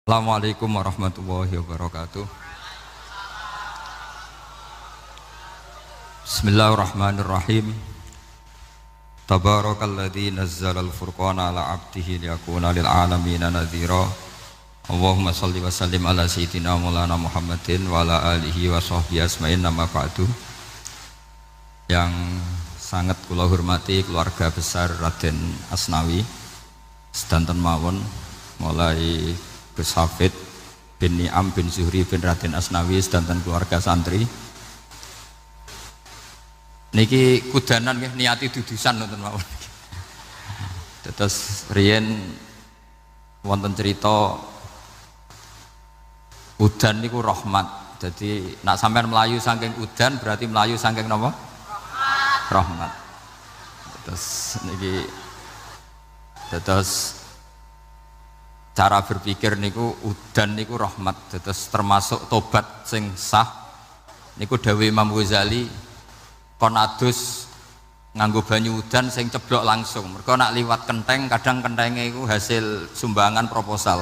Assalamualaikum warahmatullahi wabarakatuh. Bismillahirrahmanirrahim. Tabarakalladzi nazzalal furqana ala 'abdihi liyakuna lil 'alamin nadhira. Allahumma shalli wa sallim ala sayyidina Maulana Muhammadin wa ala alihi wa sahbihi asma'in nama ba'du. Yang sangat kula hormati keluarga besar Raden Asnawi sedanten mawon, mulai Gus Hafid bin Ni'am bin Zuhri bin Raden Asnawi sedanten keluarga santri niki kudanan nggih niati dudusan nonton mawon. Terus riyen wonten cerita udan niku rahmat. Jadi nak sampean melayu saking udan berarti melayu saking napa? Rahmat. Terus niki terus cara berpikir niku udan niku rahmat, terus termasuk tobat sing sah niku dawuh Imam Ghazali kon adus nganggo banyu udan sing ceblok langsung, mergo nak liwat kenteng kadang kentenge iku hasil sumbangan proposal.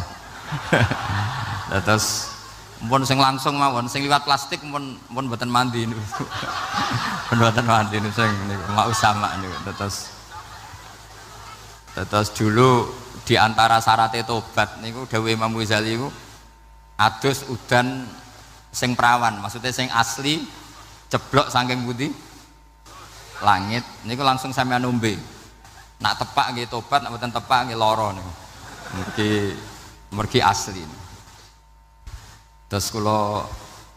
Terus mpun sing langsung mawon, sing liwat plastik mpun mboten mandi niku. Mboten mandi niku sing niku mau sama niku. Terus dulu di antara syaratnya tobat niku dawuh Imam Ghazali niku adus udan sing perawan, maksudnya sing asli ceblok saking putih langit niku langsung sampean nombe. Nak tepak nggih tobat, nak mboten tepak nggih lara niku. Mergi asli. Terus kula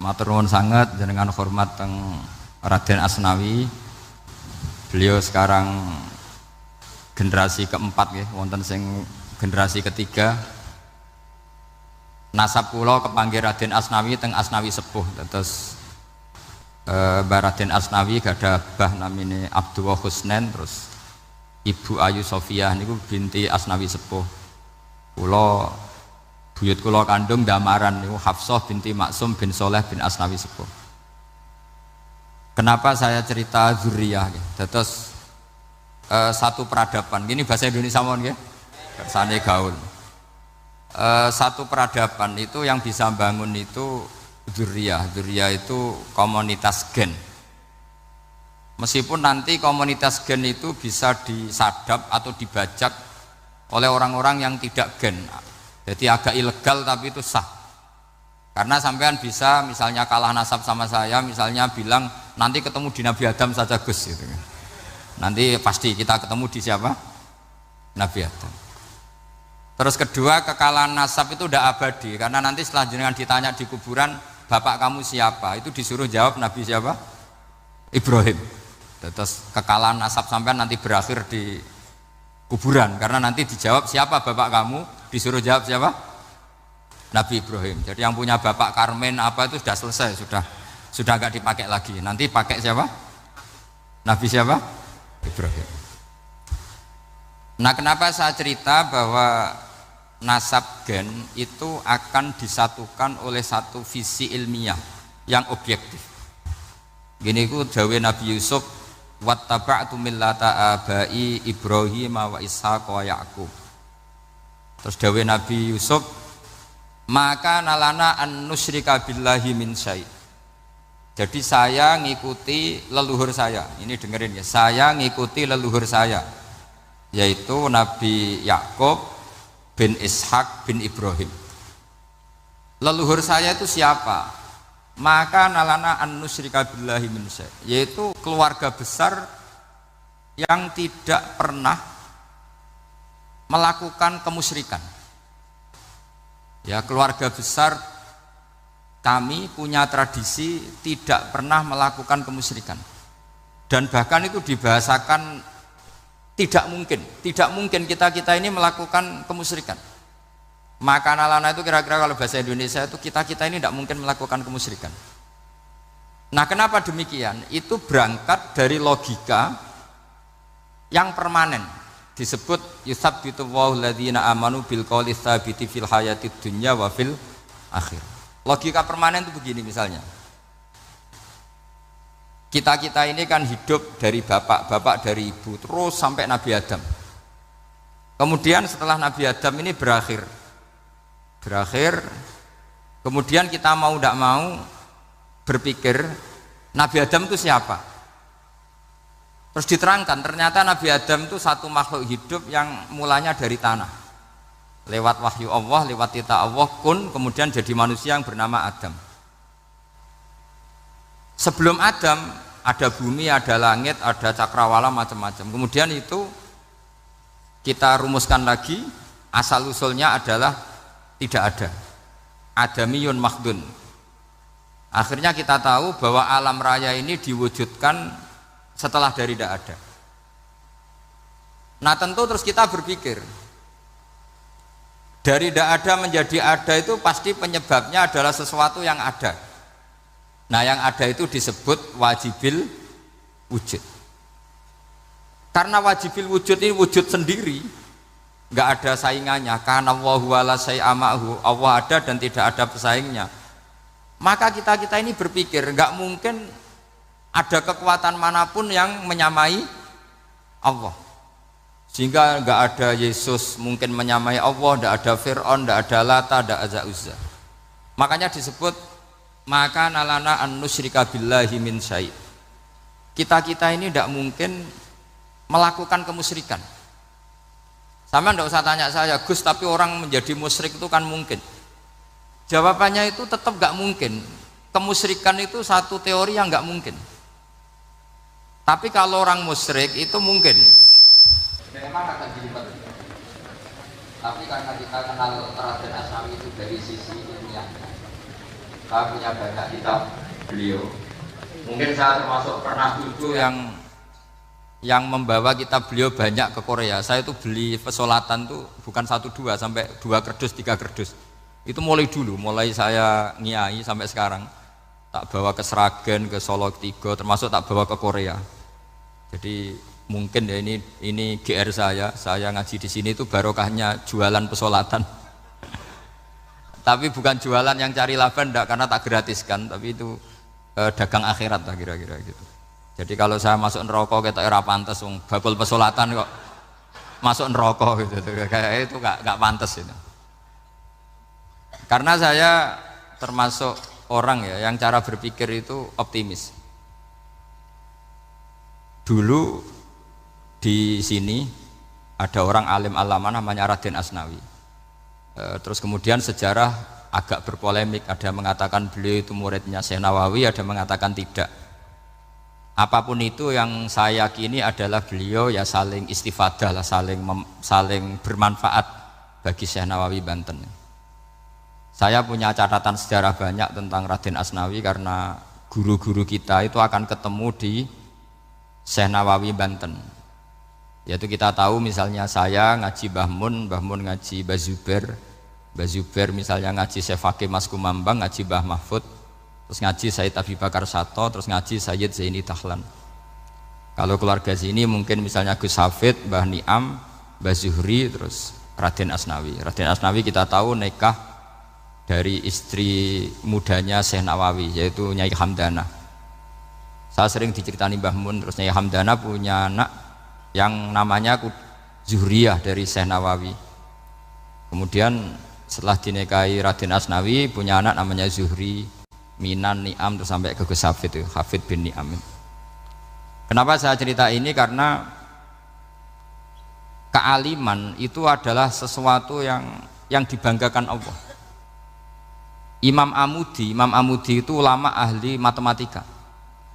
matur nuwun sanget jenengan hormat teng Raden Asnawi. Beliau sekarang generasi keempat nggih, wonten sing generasi ketiga. Nasab kula kepanggih Raden Asnawi teng Asnawi sepuh. Terus Mbah Raden Asnawi gadah bah namine Abdullah Husnen, terus Ibu Ayu Sofiyah niku binti Asnawi sepuh. Kula buyut kula kandung damaran niku Hafsah binti Maksum bin Soleh bin Asnawi sepuh. Kenapa saya cerita zuriyah nggih? Terus satu peradaban, gini bahasa Indonesia mohon nggih. Kersane gaul. Satu peradaban itu yang bisa bangun itu dzurriyah. Dzurriyah itu komunitas gen. Meskipun nanti komunitas gen itu bisa disadap atau dibajak oleh orang-orang yang tidak gen. Jadi agak ilegal tapi itu sah. Karena sampean bisa misalnya kalah nasab sama saya, misalnya bilang nanti ketemu di Nabi Adam saja Gus gitu. Nanti pasti kita ketemu di siapa? Nabi Adam. Terus kedua, kekalahan nasab itu udah abadi, karena nanti setelah jenengan ditanya di kuburan, bapak kamu siapa? Itu disuruh jawab Nabi siapa? Ibrahim. Terus kekalahan nasab sampai nanti berakhir di kuburan, karena nanti dijawab siapa bapak kamu, disuruh jawab siapa? Nabi Ibrahim. Jadi yang punya bapak Karmen apa itu sudah selesai, sudah nggak dipakai lagi. Nanti pakai siapa? Nabi siapa? Ibrahim. Nah, kenapa saya cerita bahwa nasab gen itu akan disatukan oleh satu visi ilmiah yang objektif. Gini ku dawuh Nabi Yusuf, wattaba'tu millata abai Ibrahim wa Ishaq wa Yaqub. Terus dawuh Nabi Yusuf, maka nalana an nusyrika billahi min syai'. Jadi saya ngikuti leluhur saya. Ini dengerin ya, saya ngikuti leluhur saya, yaitu Nabi Yakub bin Ishak bin Ibrahim. Leluhur saya itu siapa? Maka nalana an nusyrika billahi min syai', yaitu keluarga besar yang tidak pernah melakukan kemusyrikan. Ya, keluarga besar kami punya tradisi tidak pernah melakukan kemusyrikan, dan bahkan itu dibahasakan tidak mungkin kita ini melakukan kemusyrikan. Maka nalana itu kira-kira kalau bahasa Indonesia itu kita ini tidak mungkin melakukan kemusyrikan. Nah, kenapa demikian? Itu berangkat dari logika yang permanen, disebut yusabbitu Allahu alladzina amanu bil qouli tsabiti fil hayatid dunya wa fil akhir. Logika permanen itu begini, misalnya kita ini kan hidup dari bapak dari ibu terus sampai Nabi Adam. Kemudian setelah Nabi Adam ini berakhir, berakhir. Kemudian kita mau tidak mau berpikir Nabi Adam itu siapa? Terus diterangkan ternyata Nabi Adam itu satu makhluk hidup yang mulanya dari tanah, lewat wahyu Allah, lewat titah Allah kun, kemudian jadi manusia yang bernama Adam. Sebelum Adam ada bumi, ada langit, ada cakrawala, macam-macam. Kemudian itu kita rumuskan lagi, asal usulnya adalah tidak ada, adamiyun makhdun. Akhirnya kita tahu bahwa alam raya ini diwujudkan setelah dari tidak ada. Nah tentu terus kita berpikir, dari tidak ada menjadi ada itu pasti penyebabnya adalah sesuatu yang ada. Nah yang ada itu disebut wajibil wujud. Karena wajibil wujud ini wujud sendiri, nggak ada saingannya. Karena Allahu wala syai'amahu, Allah ada dan tidak ada pesaingnya. Maka kita ini berpikir nggak mungkin ada kekuatan manapun yang menyamai Allah. Sehingga nggak ada Yesus mungkin menyamai Allah, nggak ada Fir'aun, nggak ada Lata, nggak ada Uzza. Makanya disebut maka nalana an nusyrika billahi min syai'. Kita ini tidak mungkin melakukan kemusyrikan. Sama tidak usah tanya saya, Gus, tapi orang menjadi musyrik itu kan mungkin. Jawabannya itu tetap nggak mungkin. Kemusyrikan itu satu teori yang nggak mungkin. Tapi kalau orang musyrik itu mungkin. Memang akan dilibat. Tapi karena kita kenal Raden Asnawi itu dari sisi ilmiahnya, saya punya banyak kitab beliau. Mungkin saya termasuk pernah dulu yang membawa kitab beliau banyak ke Korea. Saya itu beli pesolatan tuh bukan 1-2 sampai 2 kerdus 3 kerdus. Itu mulai dulu, mulai saya ngiai sampai sekarang. Tak bawa ke Sragen, ke Solo 3, termasuk tak bawa ke Korea. Jadi mungkin ya ini GR saya ngaji di sini itu barokahnya jualan pesolatan. Tapi bukan jualan yang cari laba enggak, karena tak gratiskan, tapi itu dagang akhirat lah kira-kira gitu. Jadi kalau saya masuk neraka kita era pantas wong bakul pesolatan kok masuk neraka gitu. Kayak itu enggak pantas itu. Karena saya termasuk orang ya yang cara berpikir itu optimis. Dulu di sini ada orang alim alama namanya Raden Asnawi. Terus kemudian sejarah agak berpolemik, ada yang mengatakan beliau itu muridnya Syekh Nawawi, ada yang mengatakan tidak. Apapun itu yang saya yakini adalah beliau ya saling istifadah lah, saling bermanfaat bagi Syekh Nawawi Banten. Saya punya catatan sejarah banyak tentang Raden Asnawi karena guru-guru kita itu akan ketemu di Syekh Nawawi Banten. Yaitu kita tahu misalnya saya ngaji Mbah Mun ngaji Mbah Zubair misalnya ngaji Syekh Fakih Mas Kumambang, ngaji Mbah Mahfud, terus ngaji Sayyid Abi Bakar Sato, terus ngaji Sayyid Zaini Dahlan. Kalau keluarga sini mungkin misalnya Gus Hafid, Mbah Niam, Mbah Zuhri, terus Raden Asnawi. Raden Asnawi kita tahu nikah dari istri mudanya Syekh Nawawi, yaitu Nyai Hamdana. Saya sering diceritani Mbah Mun, terus Nyai Hamdana punya anak yang namanya Zuhriyah dari Syekh Nawawi. Kemudian setelah dinikahi Raden Asnawi punya anak namanya Zuhri, Minan, Niam, terus sampai ke Gus Hafid itu, Hafid bin Niam. Kenapa saya cerita ini? Karena kealiman itu adalah sesuatu yang dibanggakan Allah. Imam Amudi itu ulama ahli matematika.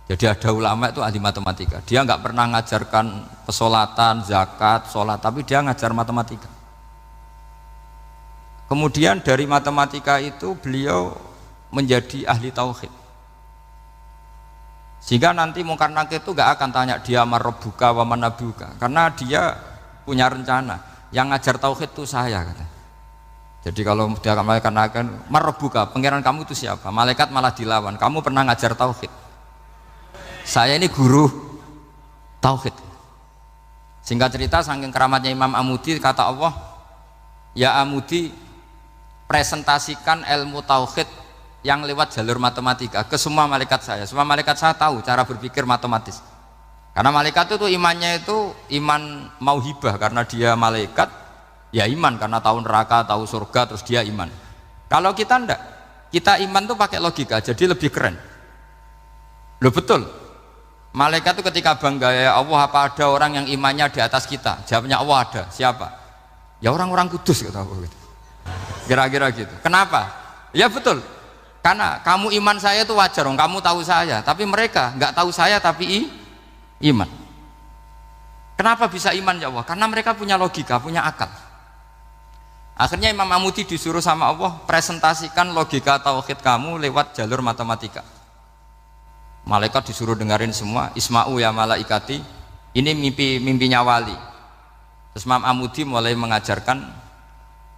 Jadi ada ulama itu ahli matematika. Dia nggak pernah ngajarkan pesolatan, zakat, sholat, tapi dia ngajar matematika. Kemudian dari matematika itu beliau menjadi ahli tauhid. Sehingga nanti Mungkar Nakir itu nggak akan tanya dia marabbuka wa manabuka, karena dia punya rencana. Yang ngajar tauhid itu saya, kata. Jadi kalau dia akan marabbuka, pangeran kamu itu siapa? Malaikat malah dilawan. Kamu pernah ngajar tauhid? Saya ini guru tauhid. Singkat cerita, saking keramatnya Imam Amudi, kata Allah, ya Amudi, presentasikan ilmu tauhid yang lewat jalur matematika ke semua malaikat saya. Semua malaikat saya tahu cara berpikir matematis. Karena malaikat itu imannya itu iman mauhibah, karena dia malaikat, ya iman karena tahu neraka, tahu surga, terus dia iman. Kalau kita ndak, kita iman tuh pakai logika, jadi lebih keren. Loh betul. Malaikat itu ketika bangga, ya Allah apa ada orang yang imannya di atas kita? Jawabnya Allah ada. Siapa? Ya orang-orang kudus kata Allah gitu. Kira-kira gitu. Kenapa? Ya betul. Karena kamu iman saya itu wajar, kamu tahu saya, tapi mereka nggak tahu saya tapi iman. Kenapa bisa iman ya Allah? Karena mereka punya logika, punya akal. Akhirnya Imam Amudi disuruh sama Allah presentasikan logika tauhid kamu lewat jalur matematika. Malaikat disuruh dengerin semua, isma'u ya malaikati, ini mimpinya wali. Terus Imam Amudi mulai mengajarkan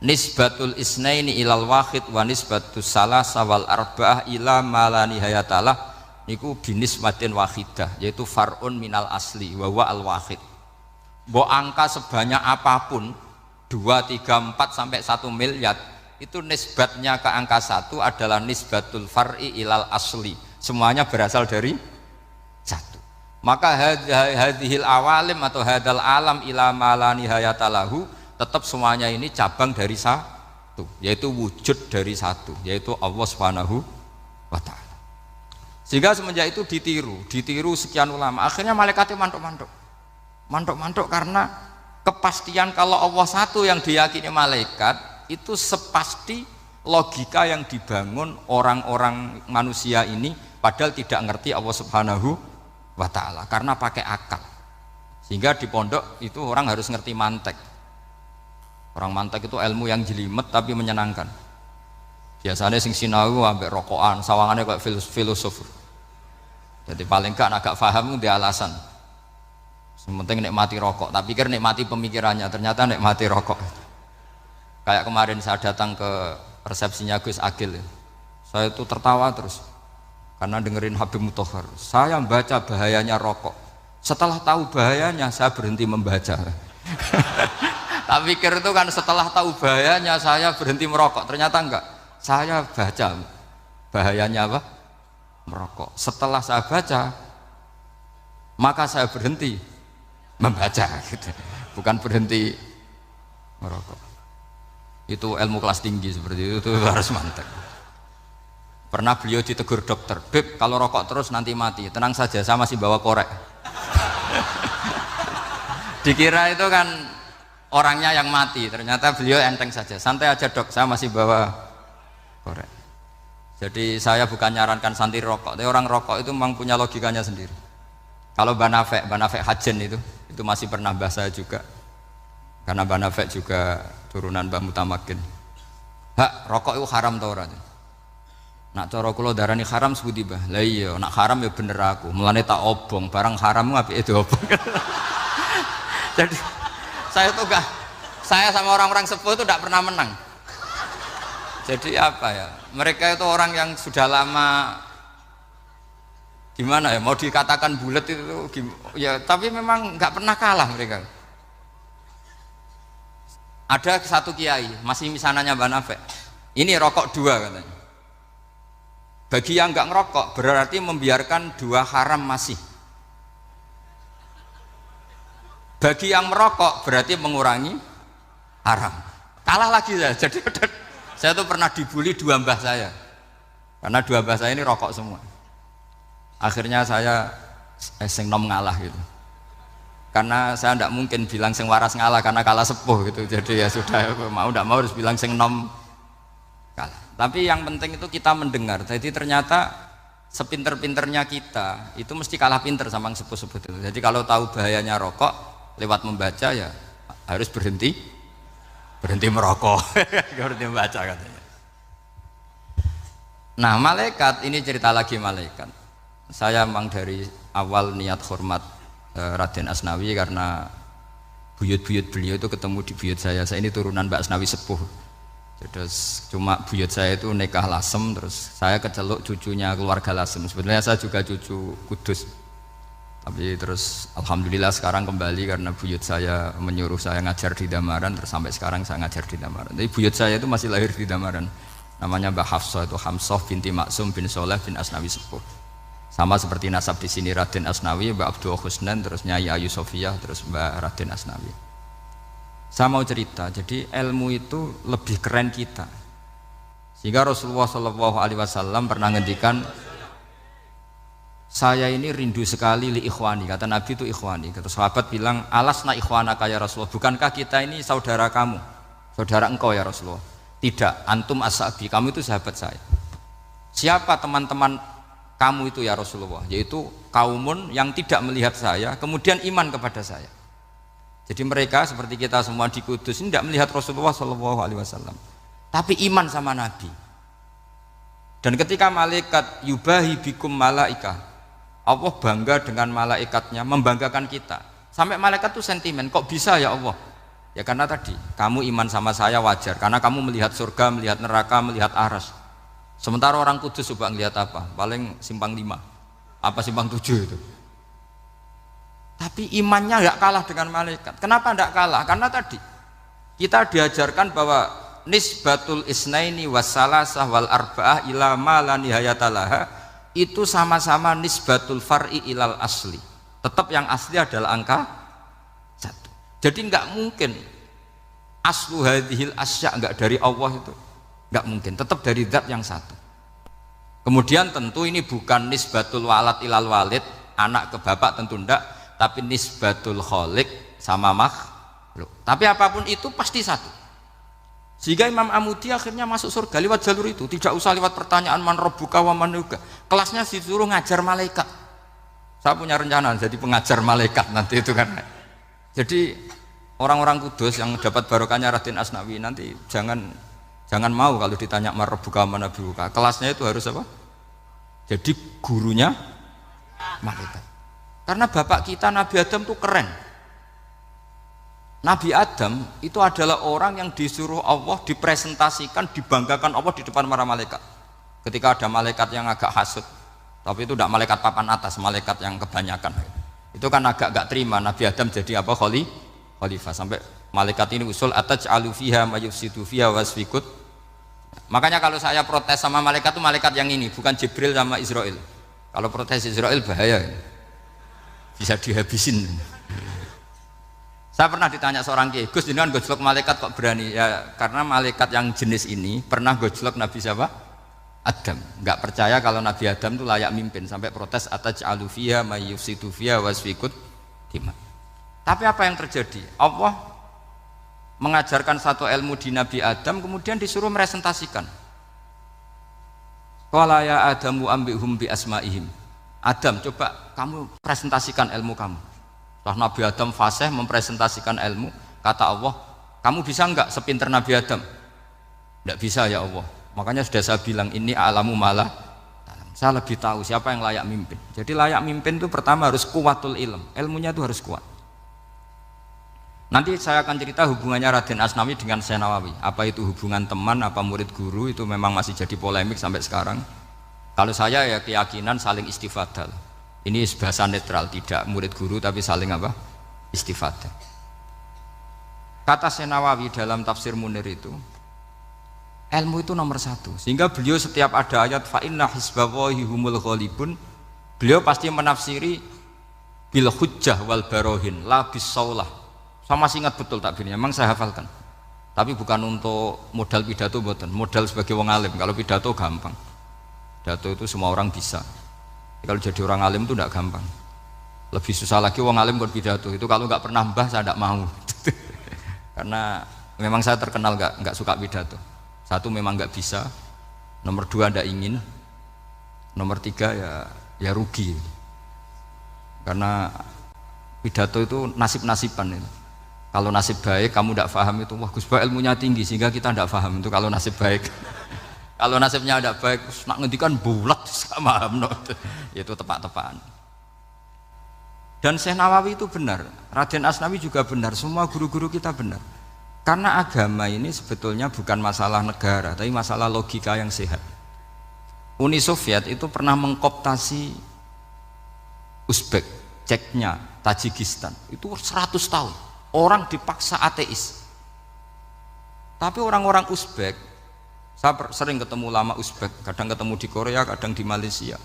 nisbatul isnaini ilal wahid wa nisbatus salasa wal arba'ah ila ma la nihayatalah niku binisbatin wahidah, yaitu far'un minal asli wa huwa al wahid. Mbok angka sebanyak apapun 2, 3, 4 sampai 1 miliar itu nisbatnya ke angka 1 adalah nisbatul far'i ilal asli. Semuanya berasal dari 1. Maka hadhil awalim atau hadal alam ila ma la nihayatalahu, tetap semuanya ini cabang dari 1, yaitu wujud dari 1, yaitu Allah Subhanahu wa ta'ala. Sehingga semenjak itu ditiru sekian ulama. Akhirnya malaikatnya mantuk karena kepastian kalau Allah 1 yang diyakini malaikat itu sepasti logika yang dibangun orang-orang manusia ini, padahal tidak ngerti Allah Subhanahu wa ta'ala karena pakai akal. Sehingga di pondok itu orang harus ngerti mantek. Orang mantek itu ilmu yang jelimet tapi menyenangkan. Biasanya sing sinau ambek rokokan, sawangannya kayak filosof. Jadi paling gak agak paham dia alasan. Sementing nikmati rokok, tapi pikir nikmati pemikirannya, ternyata nikmati rokok. Kayak kemarin saya datang ke resepsinya Gus Agil, saya itu tertawa terus karena dengerin Habib Mutahar. Saya membaca bahayanya rokok, setelah tahu bahayanya saya berhenti membaca. Tak pikir itu kan setelah tahu bahayanya saya berhenti merokok, ternyata enggak, saya baca bahayanya apa? Merokok. Setelah saya baca maka saya berhenti membaca gitu. Bukan berhenti merokok. Itu ilmu kelas tinggi seperti itu harus mantap. Pernah beliau ditegur dokter, "Beb, kalau rokok terus nanti mati." "Tenang saja, saya masih bawa korek." Dikira itu kan orangnya yang mati, ternyata beliau enteng saja. "Santai aja dok, saya masih bawa korek." Jadi saya bukan nyarankan santri rokok, tapi orang rokok itu memang punya logikanya sendiri. Kalau Banafek Hajen itu masih pernah bahas saya juga, karena Banafek juga turunan Mbah Mutamakin. "Hak, rokok itu haram tau ora?" "Nak cara kula darani haram sepundi, Mbah?" "Lah iya, nak haram ya bener aku. Mulane tak obong, barang haram apike diobong." Jadi saya sama orang-orang sepuh itu tidak pernah menang. Jadi apa ya? Mereka itu orang yang sudah lama gimana ya? Mau dikatakan bulat itu ya, tapi memang nggak pernah kalah mereka. Ada satu kiai, masih misananya Mbak Nafek. Ini rokok 2 katanya. Bagi yang nggak ngerokok berarti membiarkan 2 haram masih. Bagi yang merokok berarti mengurangi haram. Kalah lagi ya. Jadi saya tuh pernah dibully 2 mbah saya. Karena 2 mbah saya ini rokok semua. Akhirnya saya sing nom ngalah gitu. Karena saya tidak mungkin bilang sing waras ngalah karena kalah sepuh gitu. Jadi ya sudah, mau tidak mau harus bilang sing nom kalah. Tapi yang penting itu kita mendengar. Jadi ternyata sepinter-pinternya kita itu mesti kalah pinter sama yang sepuh-sepuh itu. Jadi kalau tahu bahayanya rokok lewat membaca ya harus berhenti merokok. Berhenti membaca katanya. Nah malaikat ini cerita lagi malaikat. Saya memang dari awal niat hormat Raden Asnawi karena buyut-buyut beliau itu ketemu di buyut saya. Saya ini turunan Mbak Asnawi sepuh. Terus cuma buyut saya itu nikah Lasem, terus saya keceluk cucunya keluarga Lasem. Sebenarnya saya juga cucu Kudus. Tapi terus alhamdulillah sekarang kembali karena buyut saya menyuruh saya ngajar di Damaran, terus sampai sekarang saya ngajar di Damaran. Tapi buyut saya itu masih lahir di Damaran. Namanya Mbak Hafsah, itu Hamsah binti Maksum bin Soleh bin Asnawi sepuh. Sama seperti nasab di sini Raden Asnawi, Mbak Abdul Husnan, terus Nyai Ayu Sofiyah, terus Mbak Raden Asnawi. Saya mau cerita, jadi ilmu itu lebih keren kita. Sehingga Rasulullah Shallallahu Alaihi Wasallam pernah ngendikan, saya ini rindu sekali li ikhwani, kata Nabi itu ikhwani. Kata sahabat bilang, alasna ikhwanaka ya Rasulullah, bukankah kita ini saudara kamu, saudara engkau ya Rasulullah? Tidak, antum ashabi, kamu itu sahabat saya. Siapa teman-teman kamu itu ya Rasulullah? Yaitu kaumun yang tidak melihat saya kemudian iman kepada saya. Jadi mereka seperti kita semua di Kudus ini tidak melihat Rasulullah Shallallahu Alaihi Wasallam, tapi iman sama Nabi. Dan ketika malaikat yubahi bikum malaika, Allah bangga dengan malaikatnya, membanggakan kita. Sampai malaikat tuh sentimen, kok bisa ya Allah? Ya karena tadi, kamu iman sama saya wajar, karena kamu melihat surga, melihat neraka, melihat aras. Sementara orang Kudus coba ngelihat apa? Paling simpang 5, apa simpang 7 itu. Tapi imannya nggak kalah dengan malaikat. Kenapa nggak kalah? Karena tadi kita diajarkan bahwa nisbatul isnaini wassalasah wal arba'ah ila ma la nihayatalaha itu sama-sama nisbatul far'i ilal asli. Tetap yang asli adalah angka 1. Jadi nggak mungkin aslu hadhil asya nggak dari Allah itu, nggak mungkin. Tetap dari zat yang satu. Kemudian tentu ini bukan nisbatul walad ilal walid, anak ke bapak tentu enggak, tapi nisbatul khaliq sama makhluk. Tapi apapun itu pasti satu. Sehingga Imam Amudi akhirnya masuk surga lewat jalur itu, tidak usah lewat pertanyaan man rabbuka wa man nuka. Kelasnya disuruh ngajar malaikat. Saya punya rencana jadi pengajar malaikat nanti itu kan. Jadi orang-orang Kudus yang dapat barokahnya Raden Asnawi nanti jangan mau kalau ditanya man rabbuka wa man nuka. Kelasnya itu harus apa? Jadi gurunya malaikat. Karena bapak kita Nabi Adam tuh keren. Nabi Adam itu adalah orang yang disuruh Allah dipresentasikan, dibanggakan Allah di depan para malaikat. Ketika ada malaikat yang agak hasut, tapi itu tidak malaikat papan atas, malaikat yang kebanyakan. Itu kan agak gak terima Nabi Adam jadi apa? Khalifah. Sampai malaikat ini usul ataj'alu fiha mayufsidu fiha wasfikut. Makanya kalau saya protes sama malaikat itu malaikat yang ini, bukan Jibril sama Israel. Kalau protes Israel bahaya, bisa dihabisin. Saya pernah ditanya seorang kiai, Gus jenengan gojlok malaikat kok berani? Ya karena malaikat yang jenis ini pernah gojlok Nabi siapa? Adam. Nggak percaya kalau Nabi Adam itu layak mimpin, sampai protes ataj'alu fiha may yufsidu fiha wasfikut dima. Tapi apa yang terjadi? Allah mengajarkan satu ilmu di Nabi Adam, kemudian disuruh meresentasikan. Qala ya Adamu ambihum bi asmaihim. Adam, coba kamu presentasikan ilmu kamu. Setelah Nabi Adam fasih mempresentasikan ilmu, kata Allah, kamu bisa enggak sepinter Nabi Adam? Enggak bisa ya Allah. Makanya sudah saya bilang ini alamu malah. Saya lebih tahu siapa yang layak mimpin. Jadi layak mimpin itu pertama harus kuwatul ilm. Ilmunya itu harus kuat. Nanti saya akan cerita hubungannya Raden Asnawi dengan Syekh Nawawi. Apa itu hubungan teman, apa murid guru, itu memang masih jadi polemik sampai sekarang. Kalau saya ya keyakinan saling istifadah. Ini bahasa netral, tidak murid guru tapi saling apa? Istifadah. Kata Syekh Nawawi dalam tafsir Munir itu, ilmu itu nomor 1. Sehingga beliau setiap ada ayat fa inna hizballahi humul ghalibun, beliau pasti menafsiri bil hujjah wal barohin la bis saulah. Saya masih ingat betul takbirnya, memang saya hafalkan. Tapi bukan untuk modal pidato, mboten. Modal sebagai wong alim. Kalau pidato gampang. Pidato itu semua orang bisa. Kalau jadi orang alim itu tidak gampang. Lebih susah lagi wong alim buat pidato. Itu kalau nggak pernah mbah saya tidak mau. Karena memang saya terkenal nggak suka pidato. 1 memang nggak bisa. Nomor 2 tidak ingin. Nomor 3 ya rugi. Karena pidato itu nasib-nasiban itu. Kalau nasib baik kamu tidak paham itu, wah Gus Ba ilmunya tinggi sehingga kita tidak paham itu kalau nasib baik. Kalau nasibnya tidak baik, nak ngendikan bulat sama no. Itu tepak-tepakan. Dan Syekh Nawawi itu benar, Raden Asnawi juga benar, semua guru-guru kita benar. Karena agama ini sebetulnya bukan masalah negara, tapi masalah logika yang sehat. Uni Soviet itu pernah mengkooptasi Uzbek, Ceknya, Tajikistan. Itu 100 tahun. Orang dipaksa ateis. Tapi orang-orang Uzbek, saya sering ketemu lama Uzbek, kadang ketemu di Korea, kadang di Malaysia.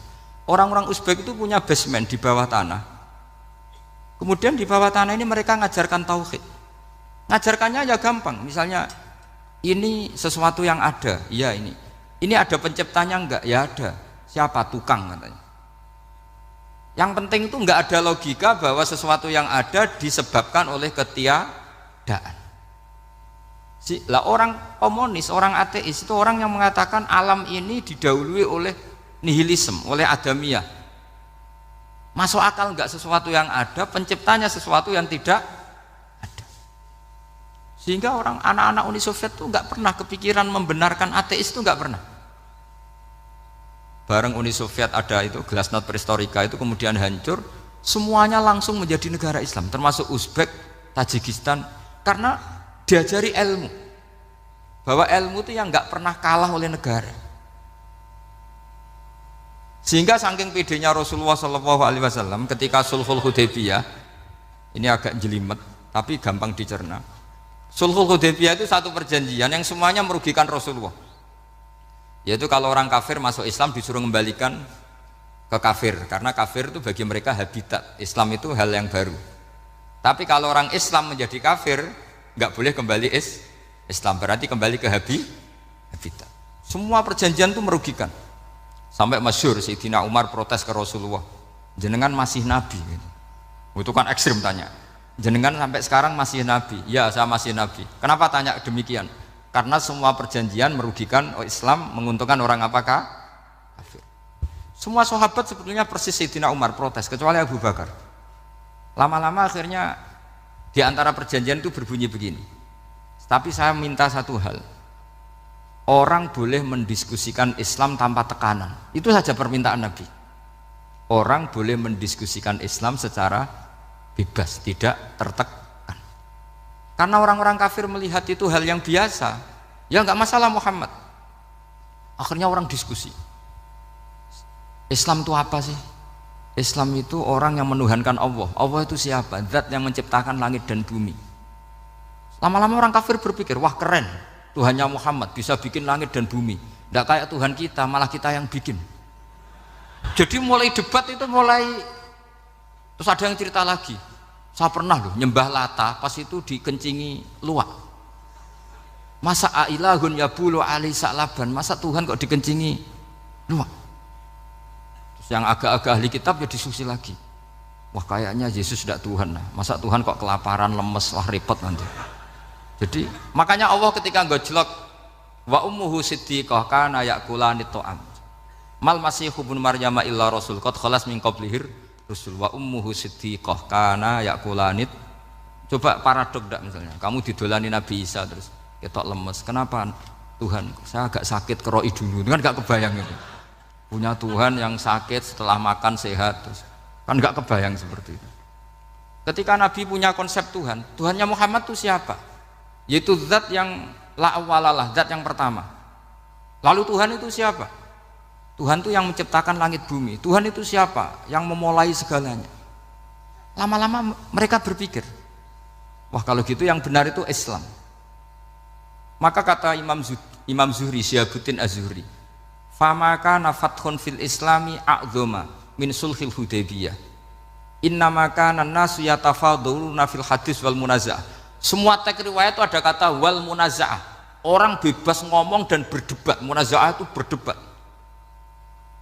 Orang-orang Uzbek itu punya basement di bawah tanah. Kemudian di bawah tanah ini mereka ngajarkan tauhid. Ngajarkannya ya gampang. Misalnya ini sesuatu yang ada, iya ini. Ini ada penciptanya enggak? Ya ada. Siapa? Tukang katanya. Yang penting itu enggak ada logika bahwa sesuatu yang ada disebabkan oleh ketiadaan. Lah orang komunis, orang ateis itu orang yang mengatakan alam ini didahului oleh nihilisme, oleh adamiyah. Masuk akal enggak sesuatu yang ada, penciptanya sesuatu yang tidak ada. Sehingga orang anak-anak Uni Soviet itu enggak pernah kepikiran membenarkan ateis, itu enggak pernah. Bareng Uni Soviet ada itu Glasnost Perestroika itu kemudian hancur, semuanya langsung menjadi negara Islam, termasuk Uzbek, Tajikistan, karena diajari ilmu, bahwa ilmu itu yang nggak pernah kalah oleh negara. Sehingga saking pedenya Rasulullah SAW ketika Sulhul Hudaybiyah, ini agak jelimet tapi gampang dicerna. Sulhul Hudaybiyah itu satu perjanjian yang semuanya merugikan Rasulullah, yaitu kalau orang kafir masuk Islam disuruh kembalikan ke kafir, karena kafir itu bagi mereka habitat, Islam itu hal yang baru. Tapi kalau orang Islam menjadi kafir nggak boleh kembali Islam, berarti kembali ke habitat. Semua perjanjian itu merugikan. Sampai masyhur Sayyidina Umar protes ke Rasulullah, jenengan masih nabi. Itu kan ekstrim tanya. Jenengan sampai sekarang masih nabi? Ya, saya masih nabi. Kenapa tanya demikian? Karena semua perjanjian merugikan Islam, menguntungkan orang apakah? Kafir. Semua sahabat sebetulnya persis Sayyidina Umar protes, kecuali Abu Bakar. Lama-lama akhirnya di antara perjanjian itu berbunyi begini. Tapi saya minta satu hal, orang boleh mendiskusikan Islam tanpa tekanan. Itu saja permintaan Nabi. Orang boleh mendiskusikan Islam secara bebas, tidak tertekan. Karena orang-orang kafir melihat itu hal yang biasa, ya nggak masalah Muhammad. Akhirnya orang diskusi. Islam itu apa sih? Islam itu orang yang menuhankan Allah. Allah itu siapa? Zat yang menciptakan langit dan bumi. Lama-lama orang kafir berpikir, wah keren, Tuhannya Muhammad bisa bikin langit dan bumi. Tidak kayak Tuhan kita, malah kita yang bikin. Jadi mulai debat itu terus ada yang cerita lagi. Saya pernah loh nyembah Lata, pas itu dikencingi luwak. Masa ailahun yabulu ali sa'laban, masa Tuhan kok dikencingi luwak? Yang agak-agak ahli kitab ya diskusi lagi. Wah kayaknya Yesus tidak Tuhan, masa Tuhan kok kelaparan, lemes, wah repot nanti. Jadi makanya Allah ketika gojlok wa ummuhu siddiqah kana yakulani ta'am mal masihu ibnu maryam illa rasul qad khalas min qablihir rusul wa ummuhu siddiqah kana yakulani. Coba paradok enggak, misalnya kamu didolani Nabi Isa terus ketok lemes, kenapa Tuhan saya agak sakit keroi dulu, kan enggak kebayang itu. Punya Tuhan yang sakit setelah makan sehat, terus kan nggak kebayang seperti itu. Ketika Nabi punya konsep Tuhan, Tuhannya Muhammad itu siapa? Yaitu zat yang la awalalah, zat yang pertama. Lalu Tuhan itu siapa? Tuhan itu yang menciptakan langit bumi. Tuhan itu siapa? Yang memulai segalanya. Lama-lama mereka berpikir, wah kalau gitu yang benar itu Islam. Maka kata Imam Zuhri, Syihabuddin Az-Zuhri, famaka nafathun fil islami a'zoma min sulhil hudaybiyah innamaka nasu yatafaduluna fil hadis wal munaza'ah. Semua teks riwayat itu ada kata wal munaza'ah, orang bebas ngomong dan berdebat. Munaza'ah itu berdebat.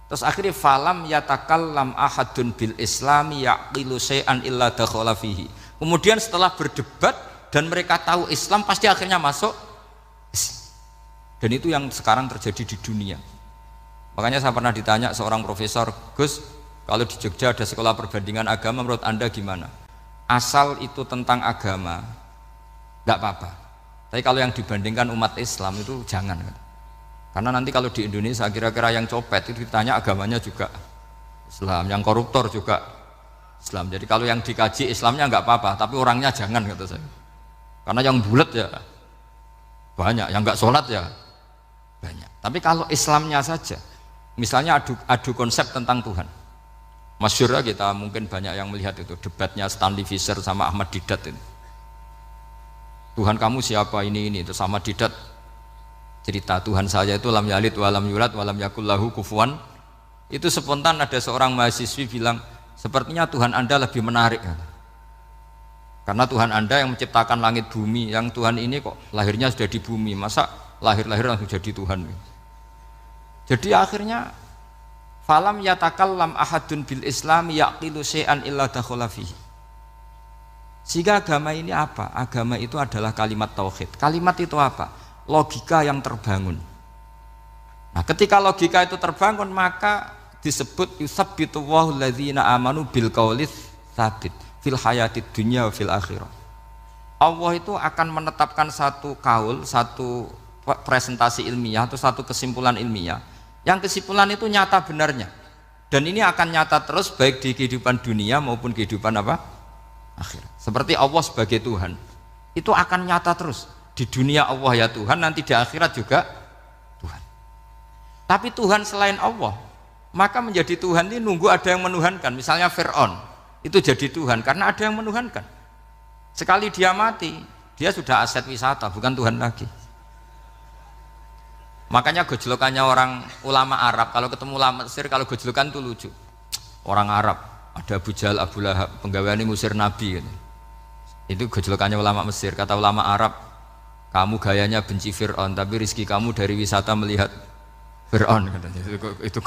Terus akhirnya falam yatakallam ahadun bil islami yaqilu syai'an illa dakhala fihi. Kemudian setelah berdebat dan mereka tahu Islam, pasti akhirnya masuk Islam. Dan itu yang sekarang terjadi di dunia. Makanya saya pernah ditanya seorang profesor, Gus, kalau di Jogja ada sekolah perbandingan agama, menurut Anda gimana? Asal itu tentang agama, nggak apa-apa. Tapi kalau yang dibandingkan umat Islam itu jangan. Karena nanti kalau di Indonesia kira-kira yang copet itu ditanya agamanya juga Islam, yang koruptor juga Islam. Jadi kalau yang dikaji Islamnya nggak apa-apa, tapi orangnya jangan, kata saya. Karena yang bulat ya banyak, yang nggak sholat ya banyak. Tapi kalau Islamnya saja, misalnya adu konsep tentang Tuhan. Masyhur kita mungkin banyak yang melihat itu debatnya Stanley Fischer sama Ahmad Didat itu. Tuhan kamu siapa ini itu sama Didat cerita Tuhan saya itu lam yalid walam yulad walam yakul lahu kufuwan. Itu spontan ada seorang mahasiswi bilang, sepertinya Tuhan Anda lebih menarik. Karena Tuhan Anda yang menciptakan langit bumi, yang Tuhan ini kok lahirnya sudah di bumi, masa lahir-lahir langsung jadi Tuhan. Jadi akhirnya falam yatakallam ahadun bil Islam yaqilu syai'an illa dakhala fihi. Sehingga agama ini apa? Agama itu adalah kalimat tauhid. Kalimat itu apa? Logika yang terbangun. Nah, ketika logika itu terbangun maka disebut yusabbitu Allahu alladzina amanu bil qaulis tsabit fil hayatid dunya wa fil akhirah. Allah itu akan menetapkan satu kaul, satu presentasi ilmiah atau satu kesimpulan ilmiah yang kesimpulan itu nyata benarnya, dan ini akan nyata terus baik di kehidupan dunia maupun kehidupan apa? Akhirat. Seperti Allah sebagai Tuhan itu akan nyata terus di dunia Allah ya Tuhan, nanti di akhirat juga Tuhan. Tapi Tuhan selain Allah maka menjadi Tuhan ini nunggu ada yang menuhankan. Misalnya Fir'aun itu jadi Tuhan karena ada yang menuhankan. Sekali dia mati dia sudah aset wisata, bukan Tuhan lagi. Makanya gejolokannya orang ulama Arab kalau ketemu ulama Mesir, kalau gejolokan itu lucu. Orang Arab ada Abu Jahal, Abu Lahab, penggaweane ngusir Nabi gitu. Itu gejolokannya ulama Mesir. Kata ulama Arab, kamu gayanya benci Fir'aun tapi rizki kamu dari wisata melihat Fir'aun katanya. Itu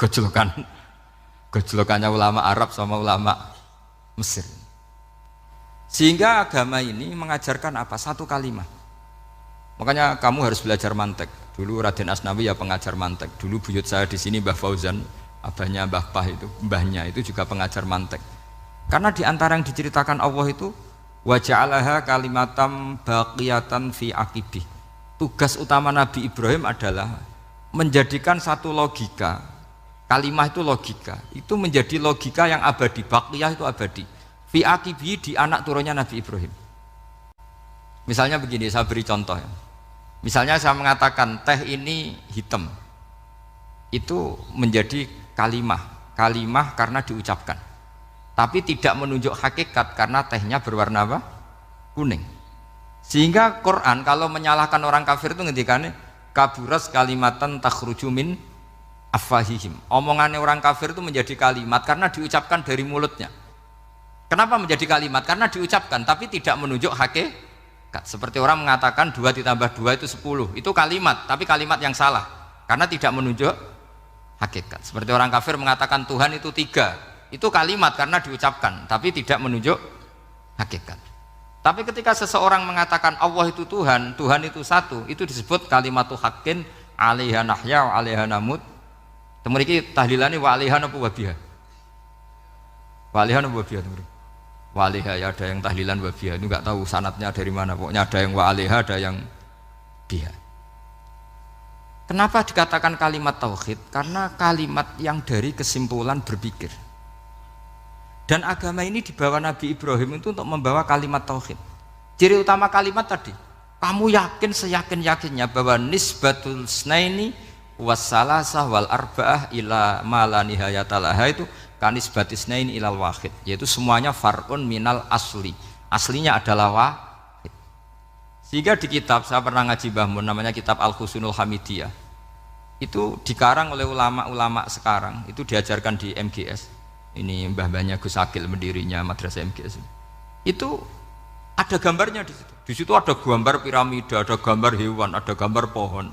gejolokannya ulama Arab sama ulama Mesir. Sehingga agama ini mengajarkan apa? Satu kalimat. Makanya kamu harus belajar mantek. Dulu Raden Asnawi ya pengajar mantek. Dulu buyut saya di sini Mbah Fauzan, abahnya Mbah Pah itu, mbahnya itu juga pengajar mantek. Karena di antara yang diceritakan Allah itu wa ja'alaha kalimatam baqiyatan fi aqibih. Tugas utama Nabi Ibrahim adalah menjadikan satu logika. Kalimah itu logika. Itu menjadi logika yang abadi, baqiyah itu abadi. Fi aqibih, di anak turunnya Nabi Ibrahim. Misalnya begini, saya beri contoh ya. Misalnya saya mengatakan teh ini hitam, itu menjadi kalimah karena diucapkan, tapi tidak menunjuk hakikat karena tehnya berwarna apa? Kuning. Sehingga Quran kalau menyalahkan orang kafir itu ngendikannya kaburas kalimatan takhruju min afwahihim. Omongannya orang kafir itu menjadi kalimat karena diucapkan dari mulutnya. Kenapa menjadi kalimat? Karena diucapkan tapi tidak menunjuk hakikat. Seperti orang mengatakan 2 ditambah 2 itu 10, itu kalimat, tapi kalimat yang salah karena tidak menunjuk hakikat. Seperti orang kafir mengatakan Tuhan itu 3, itu kalimat karena diucapkan tapi tidak menunjuk hakikat. Tapi ketika seseorang mengatakan Allah itu Tuhan, Tuhan itu satu, itu disebut kalimatu haqqin 'alaiha nahya wa 'alaiha namut. Temriki tahlilane wa 'alaiha napa wa biha. Wa 'alaiha napa wa biha. Wa 'alaiha ya ada yang tahlilan wa biha, itu enggak tahu sanadnya dari mana, pokoknya ada yang wa 'alaiha, ada yang biha. Kenapa dikatakan kalimat tauhid? Karena kalimat yang dari kesimpulan berpikir. Dan agama ini dibawa Nabi Ibrahim itu untuk membawa kalimat tauhid. Ciri utama kalimat tadi, kamu yakin seyakin-yakinnya bahwa nisbatul snaini wassalasah wal arba'ah ila ma la nihayata laha itu kanisbatis snaini ilal wahid, yaitu semuanya farqun minal asli. Aslinya adalah wahid. Sehingga di kitab, saya pernah ngaji Mbah Mun, namanya kitab Al-Husunul Hamidiyah. Itu dikarang oleh ulama-ulama sekarang, itu diajarkan di MGS. Ini mbah-mbahnya Gus Akil pendirinya madrasah MGS. Itu ada gambarnya di situ. Di situ ada gambar piramida, ada gambar hewan, ada gambar pohon.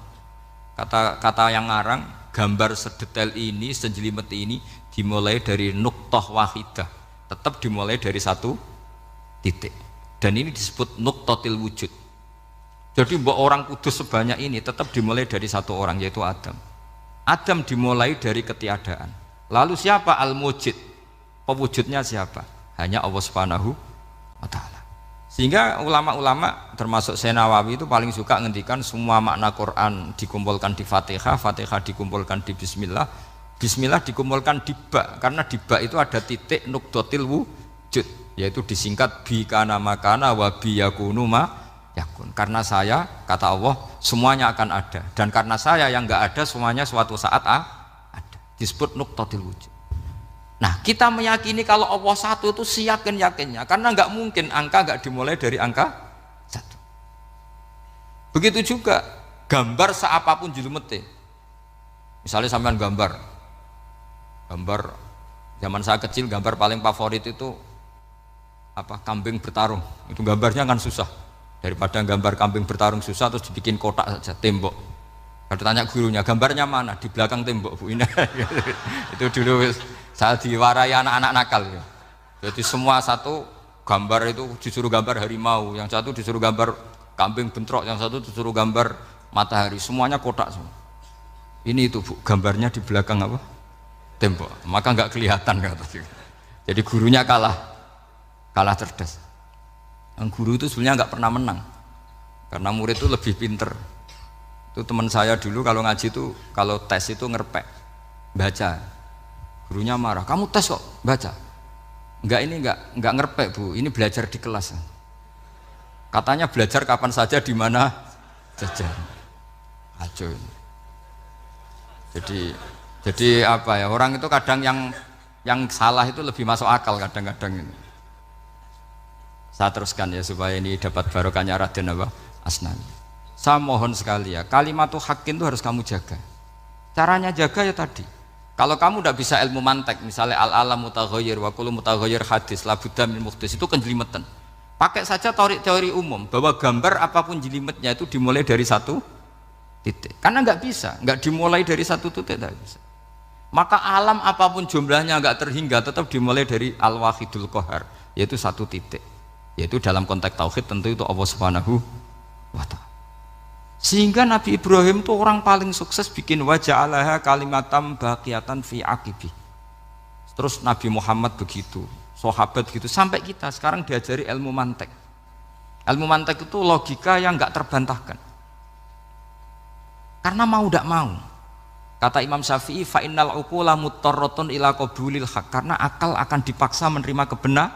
Kata yang ngarang, gambar sedetail ini, sejelimet ini dimulai dari nuktah wahidah, tetap dimulai dari satu titik. Dan ini disebut nuktatil wujud. Jadi mbok orang kudus sebanyak ini tetap dimulai dari satu orang, yaitu Adam. Adam dimulai dari ketiadaan. Lalu siapa al-mujid? Pewujudnya siapa? Hanya Allah Subhanahu wa ta'ala. Sehingga ulama-ulama termasuk Syekh Nawawi itu paling suka ngendikan semua makna Quran dikumpulkan di Fatihah, Fatihah dikumpulkan di Bismillah, Bismillah dikumpulkan di ba, karena di ba itu ada titik nukdotil wujud, yaitu disingkat bi kana makana wa bi yakunu ma yakun. Karena saya, kata Allah, semuanya akan ada, dan karena saya yang enggak ada, semuanya suatu saat ada. Disebut nukdotil wujud. Nah, kita meyakini kalau Allah satu itu seyakin-yakinnya, karena enggak mungkin angka enggak dimulai dari angka satu. Begitu juga gambar seapapun julumete. Misalnya sampean gambar zaman saya kecil, gambar paling favorit itu apa? Kambing bertarung. Itu gambarnya kan susah. Daripada gambar kambing bertarung susah terus dibikin kotak saja tembok. Kalau tanya gurunya, gambarnya mana? Di belakang tembok Bu. Ini itu dulu saya diwarai anak-anak nakal ya. Jadi semua satu gambar itu disuruh gambar harimau, yang satu disuruh gambar kambing bentrok, yang satu disuruh gambar matahari, semuanya kotak semua. Ini itu Bu, gambarnya di belakang apa? Tembok. Maka nggak kelihatan kata. Jadi gurunya kalah cerdas. Yang guru itu sebenarnya nggak pernah menang, karena murid itu lebih pinter. Itu teman saya dulu kalau ngaji itu kalau tes itu ngerpek baca, gurunya marah, kamu tes kok baca? Enggak ngerpek Bu, ini belajar di kelas. Katanya belajar kapan saja di mana saja. Ajo. Jadi apa ya, orang itu kadang yang salah itu lebih masuk akal kadang-kadang ini. Saya teruskan ya supaya ini dapat barokahnya Raden apa? Asnawi. Saya mohon sekali ya, kalimat haqqin itu harus kamu jaga. Caranya jaga ya tadi. Kalau kamu tidak bisa ilmu mantek, misalnya al-alam mutaghayyir wa kullu mutaghayyir hadis la budda min muhdits, itu kenjelimetan. Pakai saja teori umum bahwa gambar apapun jelimetnya itu dimulai dari satu titik. Karena nggak bisa, nggak dimulai dari satu titik, nggak bisa. Maka alam apapun jumlahnya nggak terhingga tetap dimulai dari al-wahidul qahar, yaitu satu titik. Yaitu dalam konteks tauhid tentu itu Allah Subhanahu wa ta'ala. Sehingga Nabi Ibrahim itu orang paling sukses bikin waja'alaha kalimatam baqiyatan fi aqibi. Terus Nabi Muhammad begitu, sahabat begitu, sampai kita sekarang diajari ilmu mantek. Ilmu mantek itu logika yang nggak terbantahkan. Karena mau tidak mau. Kata Imam Syafi'i, fa innal uqula muttarratun ila qabulil haq, karena akal akan dipaksa menerima kebenaran.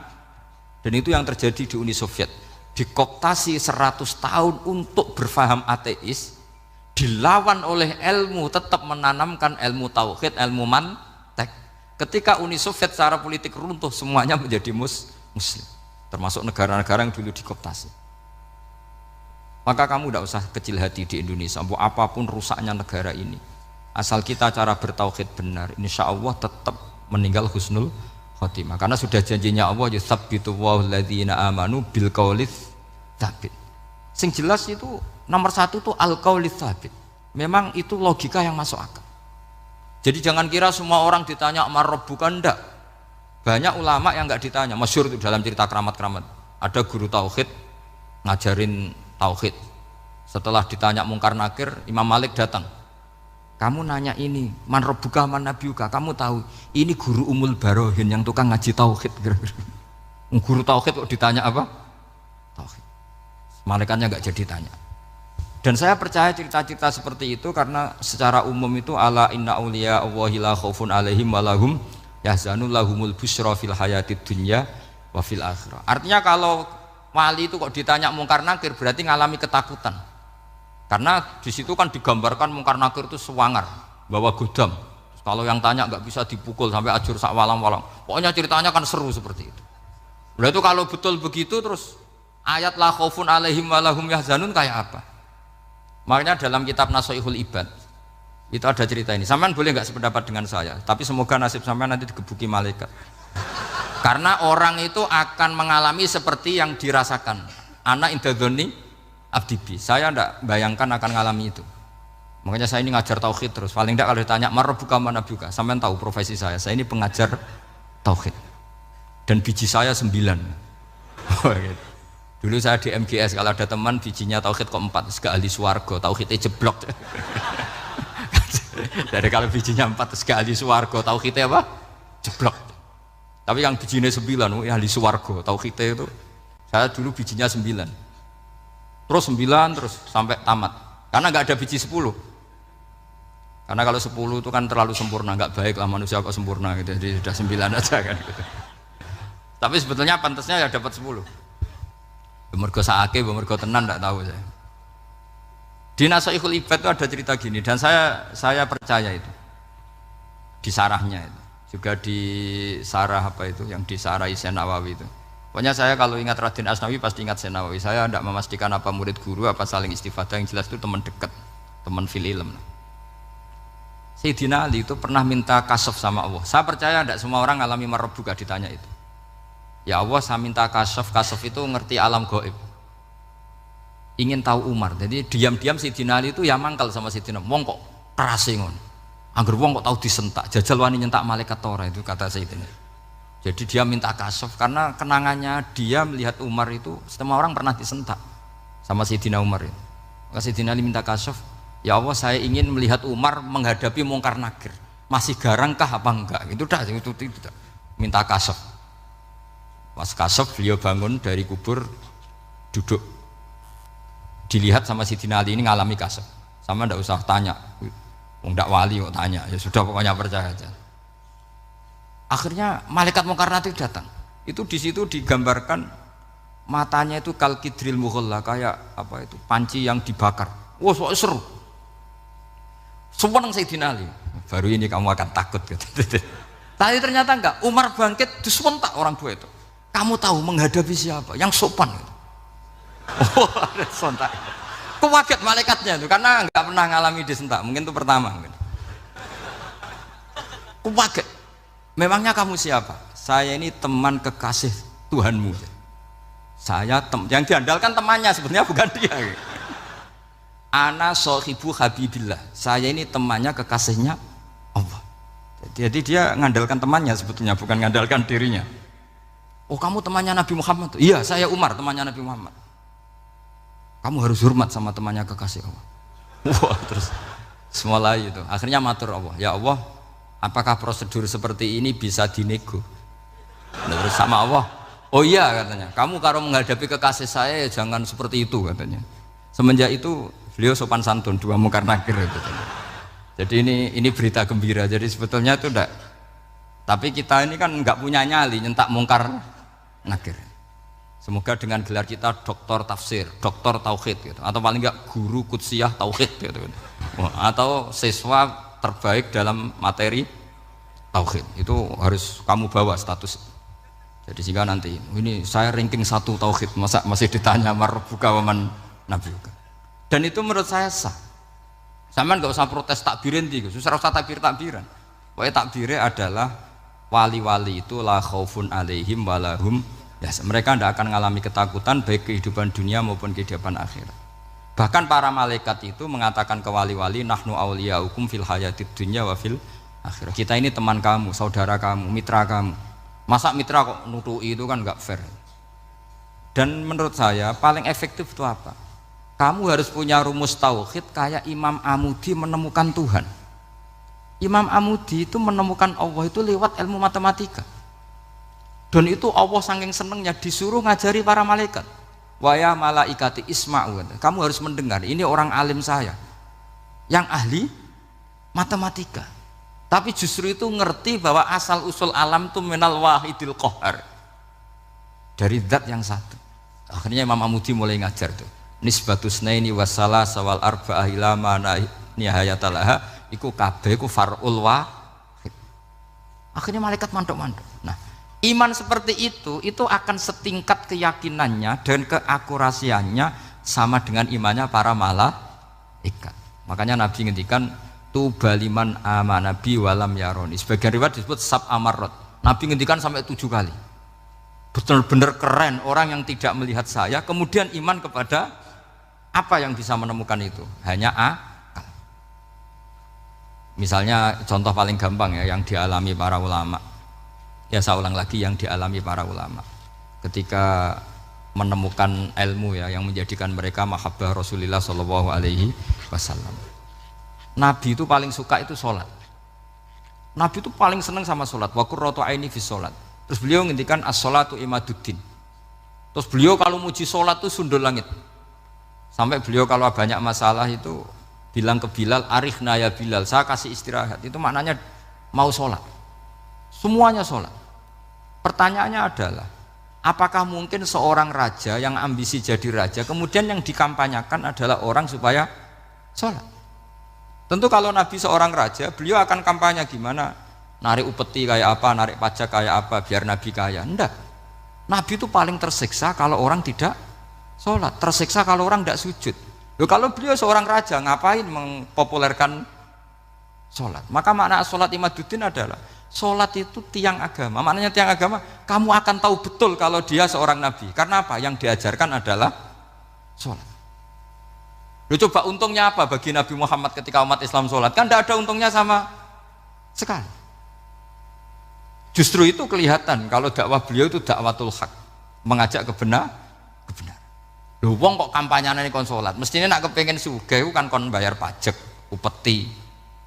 Dan itu yang terjadi di Uni Soviet. Dikooptasi 100 tahun untuk berfaham ateis, dilawan oleh ilmu, tetap menanamkan ilmu tauhid, ilmu mantek. Ketika Uni Soviet secara politik runtuh, semuanya menjadi muslim, termasuk negara-negara yang dulu dikooptasi. Maka kamu tidak usah kecil hati di Indonesia, apapun rusaknya negara ini, asal kita cara bertauhid benar, insya Allah tetap meninggal husnul khotimah. Karena sudah janjinya Allah, yusabbitu walladzina amanu bil qaulits tsabit. Sing jelas itu nomor satu tuh al qaulits tsabit. Memang itu logika yang masuk akal. Jadi jangan kira semua orang ditanya marabbuka, enggak. Banyak ulama yang enggak ditanya. Masyhur itu dalam cerita keramat-keramat. Ada guru tauhid ngajarin tauhid. Setelah ditanya mungkar nakir, Imam Malik datang. Kamu nanya ini, man rabbuka man nabiyuka, kamu tahu ini guru Umul Barohin yang tukang ngaji tauhid. Guru tauhid kok ditanya apa? Tauhid. Malaikatnya enggak jadi tanya. Dan saya percaya cerita-cerita seperti itu karena secara umum itu ala inna auliya Allahi la khaufun alaihim wa lahum yahzanun lahumul busyra fil hayatid dunya wa fil akhirah. Artinya kalau wali itu kok ditanya mungkar nakir berarti ngalami ketakutan. Karena di situ kan digambarkan mungkar nakir itu sewangar, bawa godam. Kalau yang tanya nggak bisa dipukul sampai ajur sak walang-walang. Pokoknya ceritanya kan seru seperti itu. Udah itu kalau betul begitu terus ayat la khaufun alaihim wa lahum yahzanun kayak apa? Makanya dalam kitab Nasoihul Ibad itu ada cerita ini. Sampean boleh nggak sependapat dengan saya, tapi semoga nasib sampean nanti digebuki malaikat. Karena orang itu akan mengalami seperti yang dirasakan. Ana indadzoni abdibi, saya tidak bayangkan akan ngalami itu. Makanya saya ini ngajar tauhid terus. Paling tidak kalau ditanya marabbuka man nabiyuka, sampean tahu profesi saya ini pengajar tauhid. Dan biji saya 9. Gitu. Dulu saya di MGS, kalau ada teman bijinya tauhid kok 4, segala ahli swarga, tauhidnya jeblok. Jadi kalau bijinya 4 segala ahli swarga, tauhidnya apa? Jeblok. Tapi yang bijinya 9, ahli swarga, tauhidnya itu saya dulu bijinya 9. Terus 9 terus sampai tamat. Karena nggak ada biji 10. Karena kalau 10 itu kan terlalu sempurna, nggak baik lah manusia kok sempurna gitu. Jadi sudah 9 aja kan gitu. Tapi sebetulnya pantasnya ya dapat 10. Mergo saake, mergo tenan enggak tahu saya. Di Nasoihul Ibad itu ada cerita gini dan saya percaya itu. Di sarahnya itu. Juga di sarah apa itu yang di sarah Syekh Nawawi itu. Pokoknya saya kalau ingat Raden Asnawi pasti ingat Syekh Nawawi. Saya tidak memastikan apa murid guru apa saling istifadah, yang jelas itu teman dekat, teman fil ilm. Sayyidina Ali itu pernah minta kasaf sama Allah. Saya percaya tidak semua orang alami marabbuka ditanya itu. Ya Allah, saya minta kasaf itu ngerti alam gaib. ingin tahu Umar. Jadi diam-diam Sayyidina Ali itu ya mangkal sama Sayyidina. Wong kok kerase ngono. Angger wong kok tahu disentak, jajal wani nyentak malaikat ora, itu kata Sayyidina. Jadi dia minta kasaf karena kenangannya dia melihat Umar itu semua orang pernah disentak sama Sayyidina Umar itu. Maka Sayyidina Ali minta kasaf, ya Allah saya ingin melihat Umar menghadapi Mungkar Nakir. Masih garangkah apa enggak? Itu dah itu minta kasaf. Pas kasaf beliau bangun dari kubur, duduk, dilihat sama Sayyidina Ali ini ngalami kasaf. Sama ndak usah tanya, ndak wali kok tanya, ya sudah pokoknya percaya aja. Akhirnya malaikat Mungkar Nakir datang. Itu di situ digambarkan matanya itu kalkidril mughalla, kayak apa itu panci yang dibakar. Wah, seru. Sumpah Sayyidina Ali. Baru ini kamu akan takut gitu. Tapi ternyata enggak. Umar bangkit disewentak orang tua itu. Kamu tahu menghadapi siapa? Yang sopan. Oh, ada sontak. Kok kaget malaikatnya itu karena enggak pernah ngalami disentak. Mungkin itu pertama. Kok kaget. Memangnya kamu siapa? Saya ini teman kekasih Tuhanmu. Saya yang diandalkan temannya sebenarnya bukan dia. Ana sohibu habibillah. Saya ini temannya kekasihnya Allah. Jadi dia ngandalkan temannya sebetulnya bukan ngandalkan dirinya. Oh kamu temannya Nabi Muhammad? Iya saya Umar temannya Nabi Muhammad. Kamu harus hormat sama temannya kekasih Allah. Wah terus semulai itu. Akhirnya matur Allah. Ya Allah, apakah prosedur seperti ini bisa dinego? Terus sama Allah. Oh iya katanya. Kamu kalau menghadapi kekasih saya jangan seperti itu katanya. Semenjak itu beliau sopan santun, dua Mungkar Nakir gitu. Jadi ini berita gembira. Jadi sebetulnya itu enggak. Tapi kita ini kan enggak punya nyali nyentak Mungkar Nakir. Semoga dengan gelar kita doktor tafsir, doktor tauhid gitu. Atau paling enggak guru kutsiyah tauhid gitu. Atau siswa terbaik dalam materi tauhid. Itu harus kamu bawa status. Jadi sehingga nanti ini saya ranking 1 tauhid, masa masih ditanya marbuka waman nabiuka. Dan itu menurut saya sah. Sama nggak usah protes takbirin tiga, susah usah takbiran. Pokoknya takbirnya adalah wali-wali itu la khaufun alaihim walahum ya, mereka tidak akan mengalami ketakutan baik kehidupan dunia maupun kehidupan akhirat. Bahkan para malaikat itu mengatakan ke wali-wali nahnu auliyaukum fil hayatid dunya wa fil akhirah. Kita ini teman kamu, saudara kamu, mitra kamu. Masa mitra kok nutui itu kan nggak fair. Dan menurut saya paling efektif itu apa? Kamu harus punya rumus tauhid kayak Imam Amudi menemukan Tuhan. Imam Amudi itu menemukan Allah itu lewat ilmu matematika. Dan itu Allah saking senengnya disuruh ngajari para malaikat. Wa ya malaikati isma'u. Kamu harus mendengar, ini orang alim saya yang ahli matematika. Tapi justru itu ngerti bahwa asal usul alam itu minal wahidil qahar. Dari zat yang satu. Akhirnya Imam Amudi mulai ngajar tuh. Nisbatus naini wassalah sawal arba'ah ila mana nihayatalaha iku kabeh iku far'ul wahid. Akhirnya malaikat mandok-mandok. Nah, iman seperti itu akan setingkat keyakinannya dan keakurasiannya sama dengan imannya para malaikat. Makanya Nabi ngendikan tubaliman amanabi walam yaroni. Sebagian riwayat disebut sab amarot. Nabi ngendikan sampai 7 kali. Benar-benar keren orang yang tidak melihat saya kemudian iman kepada apa yang bisa menemukan itu? Hanya akal. Misalnya contoh paling gampang ya yang dialami para ulama. Ya saya ulang lagi yang dialami para ulama. Ketika menemukan ilmu ya yang menjadikan mereka mahabbah Rasulullah Shallallahu Alaihi Wasallam. Nabi itu paling suka itu sholat. Nabi itu paling senang sama sholat. Wa qurratu aini fi sholat. Terus beliau ngendikan as-sholatu imaduddin. Terus beliau kalau muji sholat itu sundul langit. Sampai beliau kalau banyak masalah itu bilang ke Bilal, arikhna ya Bilal, saya kasih istirahat. Itu maknanya mau sholat. Semuanya sholat. Pertanyaannya adalah, apakah mungkin seorang raja yang ambisi jadi raja, kemudian yang dikampanyakan adalah orang supaya sholat? Tentu kalau Nabi seorang raja, beliau akan kampanye gimana? Narik upeti kayak apa, narik pajak kayak apa, biar Nabi kaya. Enggak. Nabi itu paling tersiksa kalau orang tidak sholat, tersiksa kalau orang tidak sujud. Loh, kalau beliau seorang raja, ngapain mempopulerkan sholat? Maka makna sholat imaduddin adalah sholat itu tiang agama. Maknanya tiang agama, kamu akan tahu betul kalau dia seorang nabi. Karena apa? Yang diajarkan adalah sholat. Lu coba untungnya apa bagi Nabi Muhammad ketika umat Islam sholat? Kan tidak ada untungnya sama sekali. Justru itu kelihatan kalau dakwah beliau itu dakwatul haq, mengajak kebenaran. Lho wong kok kampanyane kon sholat, mestinya nak kepengen sugih kan kon bayar pajak, upeti.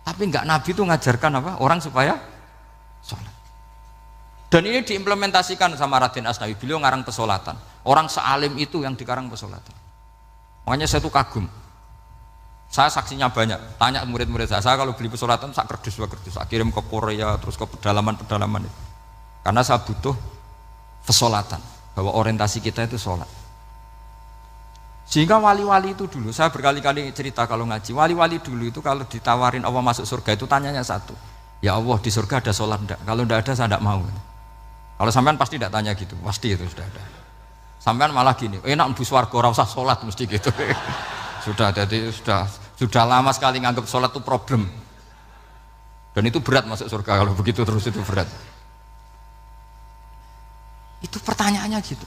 Tapi enggak, Nabi itu ngajarkan apa? Orang supaya sholat. Dan ini diimplementasikan sama Raden Asnawi, beliau ngarang pesolatan. Orang sealim itu yang dikarang pesolatan. Makanya saya tuh kagum. Saya saksinya banyak, tanya murid-murid saya kalau beli pesolatan saya kerdus, saya kirim ke Korea, terus ke pedalaman-pedalaman itu. Karena saya butuh pesolatan, bahwa orientasi kita itu sholat. Sehingga wali-wali itu dulu, saya berkali-kali cerita kalau ngaji, wali-wali dulu itu kalau ditawarin Allah masuk surga itu tanyanya satu, ya Allah di surga ada sholat enggak? Kalau enggak ada saya enggak mau. Kalau sampean pasti enggak tanya gitu, pasti itu sudah ada. Sampean malah gini, enak mlebu swarga ora usah sholat mesti gitu. Sudah, jadi sudah lama sekali nganggap sholat itu problem. Dan itu berat masuk surga kalau begitu terus, itu berat. Itu pertanyaannya gitu.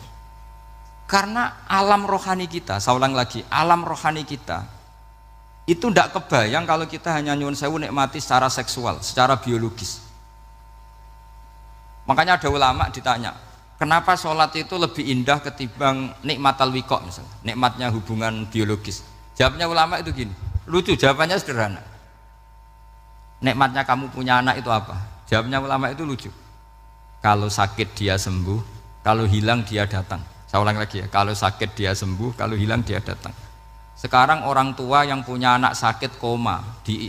Karena alam rohani kita, saya ulang lagi, alam rohani kita itu tidak kebayang kalau kita hanya nyuwun sewu nikmati secara seksual, secara biologis. Makanya ada ulama ditanya, kenapa sholat itu lebih indah ketimbang nikmat al-wiqa misalnya, nikmatnya hubungan biologis. Jawabnya ulama itu gini, lucu, jawabannya sederhana. Nikmatnya kamu punya anak itu apa? Jawabnya ulama itu lucu. Kalau sakit dia sembuh, kalau hilang dia datang. Saya ulang lagi ya, kalau sakit dia sembuh, kalau hilang dia datang. Sekarang orang tua yang punya anak sakit koma di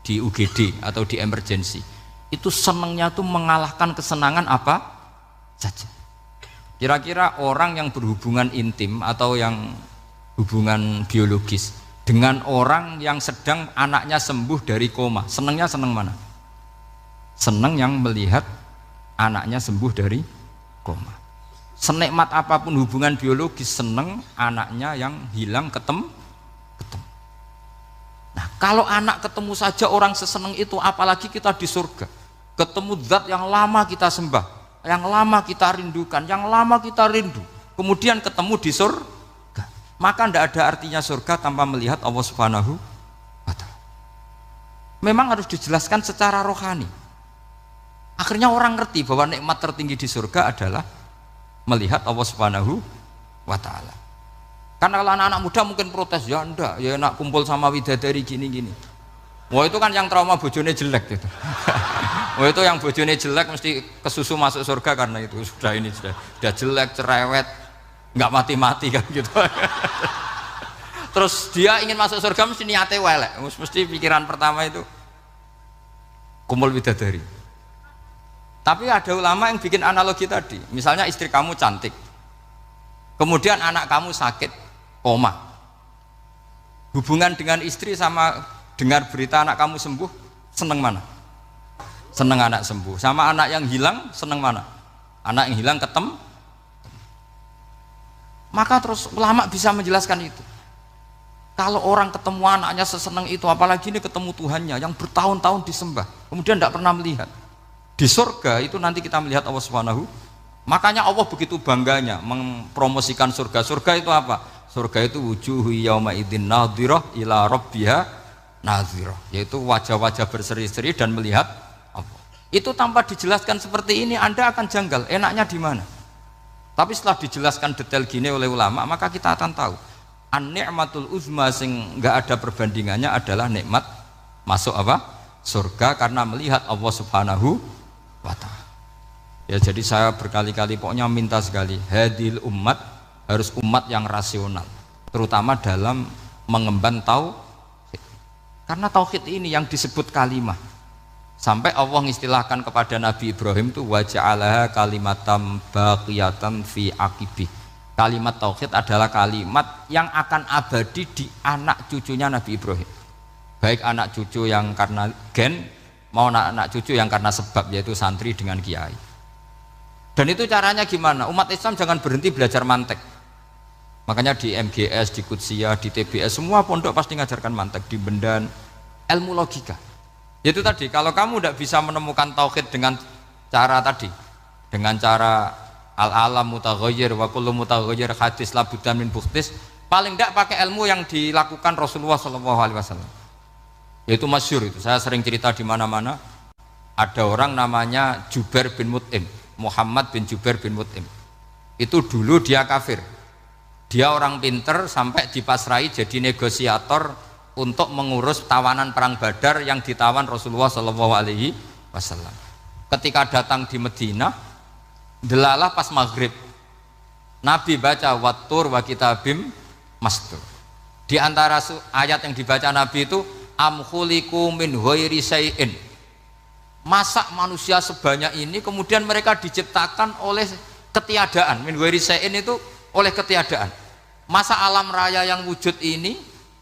UGD atau di emergency, itu senangnya tuh mengalahkan kesenangan apa saja. Kira-kira orang yang berhubungan intim atau yang hubungan biologis dengan orang yang sedang anaknya sembuh dari koma, senangnya senang mana? Senang yang melihat anaknya sembuh dari koma. Senikmat apapun hubungan biologis, seneng anaknya yang hilang ketemu. Nah kalau anak ketemu saja orang seseneng itu, apalagi kita di surga ketemu zat yang lama kita sembah, yang lama kita rindukan, yang lama kita rindu, kemudian ketemu di surga, maka tidak ada artinya surga tanpa melihat Allah Subhanahu wa Ta'ala. Memang harus dijelaskan secara rohani. Akhirnya orang ngerti bahwa nikmat tertinggi di surga adalah melihat Allah Subhanahu wa Ta'ala. Karena kalau anak-anak muda mungkin protes, ya enggak, ya enak kumpul sama widadari gini-gini. Wah itu kan yang trauma bojone jelek gitu. Wah itu yang bojone jelek mesti kesusu masuk surga karena itu sudah jelek, cerewet, nggak mati-mati kan gitu. Terus dia ingin masuk surga mesti niatnya welek, mesti pikiran pertama itu kumpul widadari. Tapi ada ulama yang bikin analogi tadi, misalnya istri kamu cantik, kemudian anak kamu sakit, koma. Hubungan dengan istri sama dengar berita anak kamu sembuh, seneng mana? Seneng anak sembuh. Sama anak yang hilang, seneng mana? Anak yang hilang ketemu. Maka terus ulama bisa menjelaskan itu. Kalau orang ketemu anaknya seseneng itu, apalagi ini ketemu Tuhannya yang bertahun-tahun disembah, kemudian tidak pernah melihat. Di surga itu nanti kita melihat Allah Subhanahu. Makanya Allah begitu bangganya mempromosikan surga. Surga itu apa? Surga itu wujuhu yauma idzin nadhirah ila rabbiha nadhirah, yaitu wajah-wajah berseri-seri dan melihat Allah. Itu tanpa dijelaskan seperti ini Anda akan janggal, enaknya di mana? Tapi setelah dijelaskan detail gini oleh ulama, maka kita akan tahu an-ni'matul uzma sing enggak ada perbandingannya adalah nikmat masuk apa? Surga karena melihat Allah Subhanahu wa Ta'ala. Ya jadi saya berkali-kali pokoknya minta sekali, hadil umat harus umat yang rasional, terutama dalam mengemban tauhid. Karena tauhid ini yang disebut kalimah. Sampai Allah mengistilahkan kepada Nabi Ibrahim itu wa ja'alaha kalimatam baqiyatan fi aqibih. Kalimat tauhid adalah kalimat yang akan abadi di anak cucunya Nabi Ibrahim. Baik anak cucu yang karena gen, mau anak cucu yang karena sebab, yaitu santri dengan kiai. Dan itu caranya gimana? Umat Islam jangan berhenti belajar mantek. Makanya di MGS, di Qudsiyah, di TBS semua pondok pasti ngajarkan mantek, di Bendan, ilmu logika. Yaitu tadi, kalau kamu tidak bisa menemukan tauhid dengan cara tadi, dengan cara al-alam mutaghayyir wa kullu mutaghayyir hadis la budda min bukhtis, paling tidak pakai ilmu yang dilakukan Rasulullah SAW. Yaitu masyhur itu, saya sering cerita di mana-mana. Ada orang namanya Jubair bin Mut'im, Muhammad bin Jubair bin Mut'im. Itu dulu dia kafir. Dia orang pinter sampai dipasrai jadi negosiator untuk mengurus tawanan perang Badar yang ditawan Rasulullah SAW. Ketika datang di Madinah, delalah pas maghrib, Nabi baca wattur wa kitabim mastur. Di antara ayat yang dibaca Nabi itu am khuliqu min ghairi syai'in. Masa manusia sebanyak ini kemudian mereka diciptakan oleh ketiadaan. Min ghairi syai'in itu oleh ketiadaan. Masa alam raya yang wujud ini,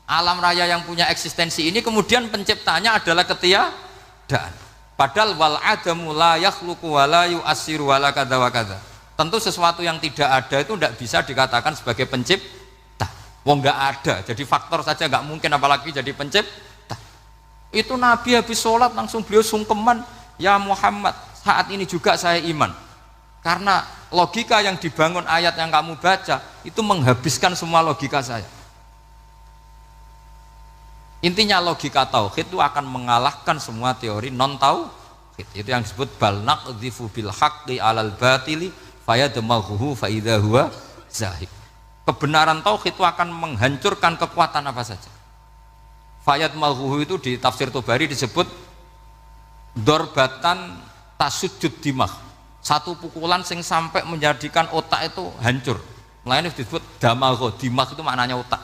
alam raya yang punya eksistensi ini kemudian penciptanya adalah ketiadaan. Padahal wal adamu la yakhluqu wa la yu'assiru wa la kadza wa kadza. Tentu sesuatu yang tidak ada itu tidak bisa dikatakan sebagai pencipta. Wong nggak ada, jadi faktor saja nggak mungkin apalagi jadi pencipta. Itu Nabi habis sholat langsung beliau sungkeman, ya Muhammad, saat ini juga saya iman. Karena logika yang dibangun ayat yang kamu baca itu menghabiskan semua logika saya. Intinya logika tauhid itu akan mengalahkan semua teori non tauhid. Itu yang disebut bal naqdhifu bil haqqi 'alal batili fayadmaghuhu fa idza huwa zahid. Kebenaran tauhid itu akan menghancurkan kekuatan apa saja. Fayat malhuhu itu di tafsir Tobari disebut dorbatan tasujud dimah, satu pukulan sing sampai menjadikan otak itu hancur. Melainkan disebut damagho, dimah itu maknanya otak.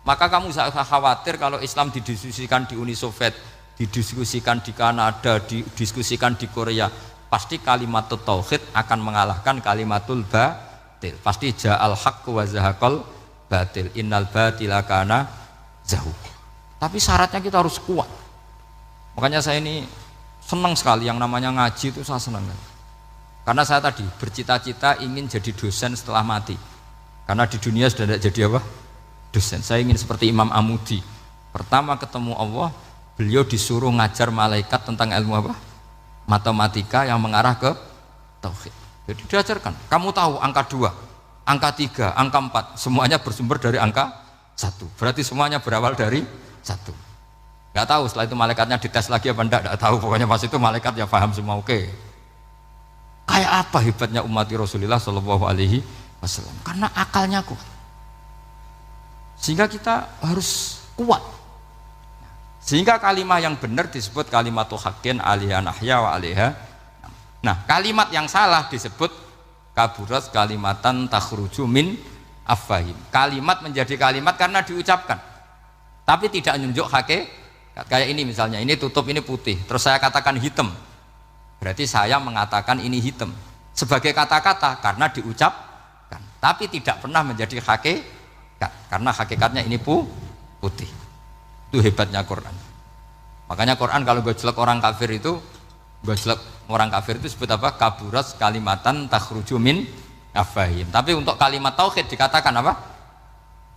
Maka kamu usah khawatir kalau Islam didiskusikan di Uni Soviet, didiskusikan di Kanada, didiskusikan di Korea, pasti kalimat tauhid akan mengalahkan kalimatul batil. Pasti ja'al haqq wa zahaqal batil, innal batila kana zahuq. Tapi syaratnya kita harus kuat. Makanya saya ini senang sekali yang namanya ngaji itu, saya senang. Karena saya tadi bercita-cita ingin jadi dosen setelah mati. Karena di dunia sudah tidak jadi apa? Dosen. Saya ingin seperti Imam Amudi. Pertama ketemu Allah, beliau disuruh ngajar malaikat tentang ilmu apa? Matematika yang mengarah ke tauhid. Jadi diajarkan, kamu tahu angka 2, angka 3, angka 4, semuanya bersumber dari angka 1. Berarti semuanya berawal dari 1. Nggak tahu setelah itu malaikatnya dites lagi apa enggak tahu. Pokoknya pas itu malaikat ya paham semua. Oke. Kayak apa hebatnya umat Rasulullah Shallallahu Alaihi Wasallam? Karena akalnya kuat. Sehingga kita harus kuat. Sehingga kalimat yang benar disebut kalimat haqqin 'alaiha nahya wa 'alaiha. Nah, kalimat yang salah disebut kaburat kalimatan takhruju min afwahim. Kalimat menjadi kalimat karena diucapkan, tapi tidak menunjuk hakikat. Kayak ini misalnya, ini tutup, ini putih, terus saya katakan hitam, berarti saya mengatakan ini hitam sebagai kata-kata karena diucapkan, tapi tidak pernah menjadi hakikat karena hakikatnya ini putih. Itu hebatnya Quran. Makanya Quran kalau gojlek orang kafir itu, gojlek orang kafir itu disebut apa? Kaburas kalimatan takhruju min afwahim. Tapi untuk kalimat tauhid dikatakan apa?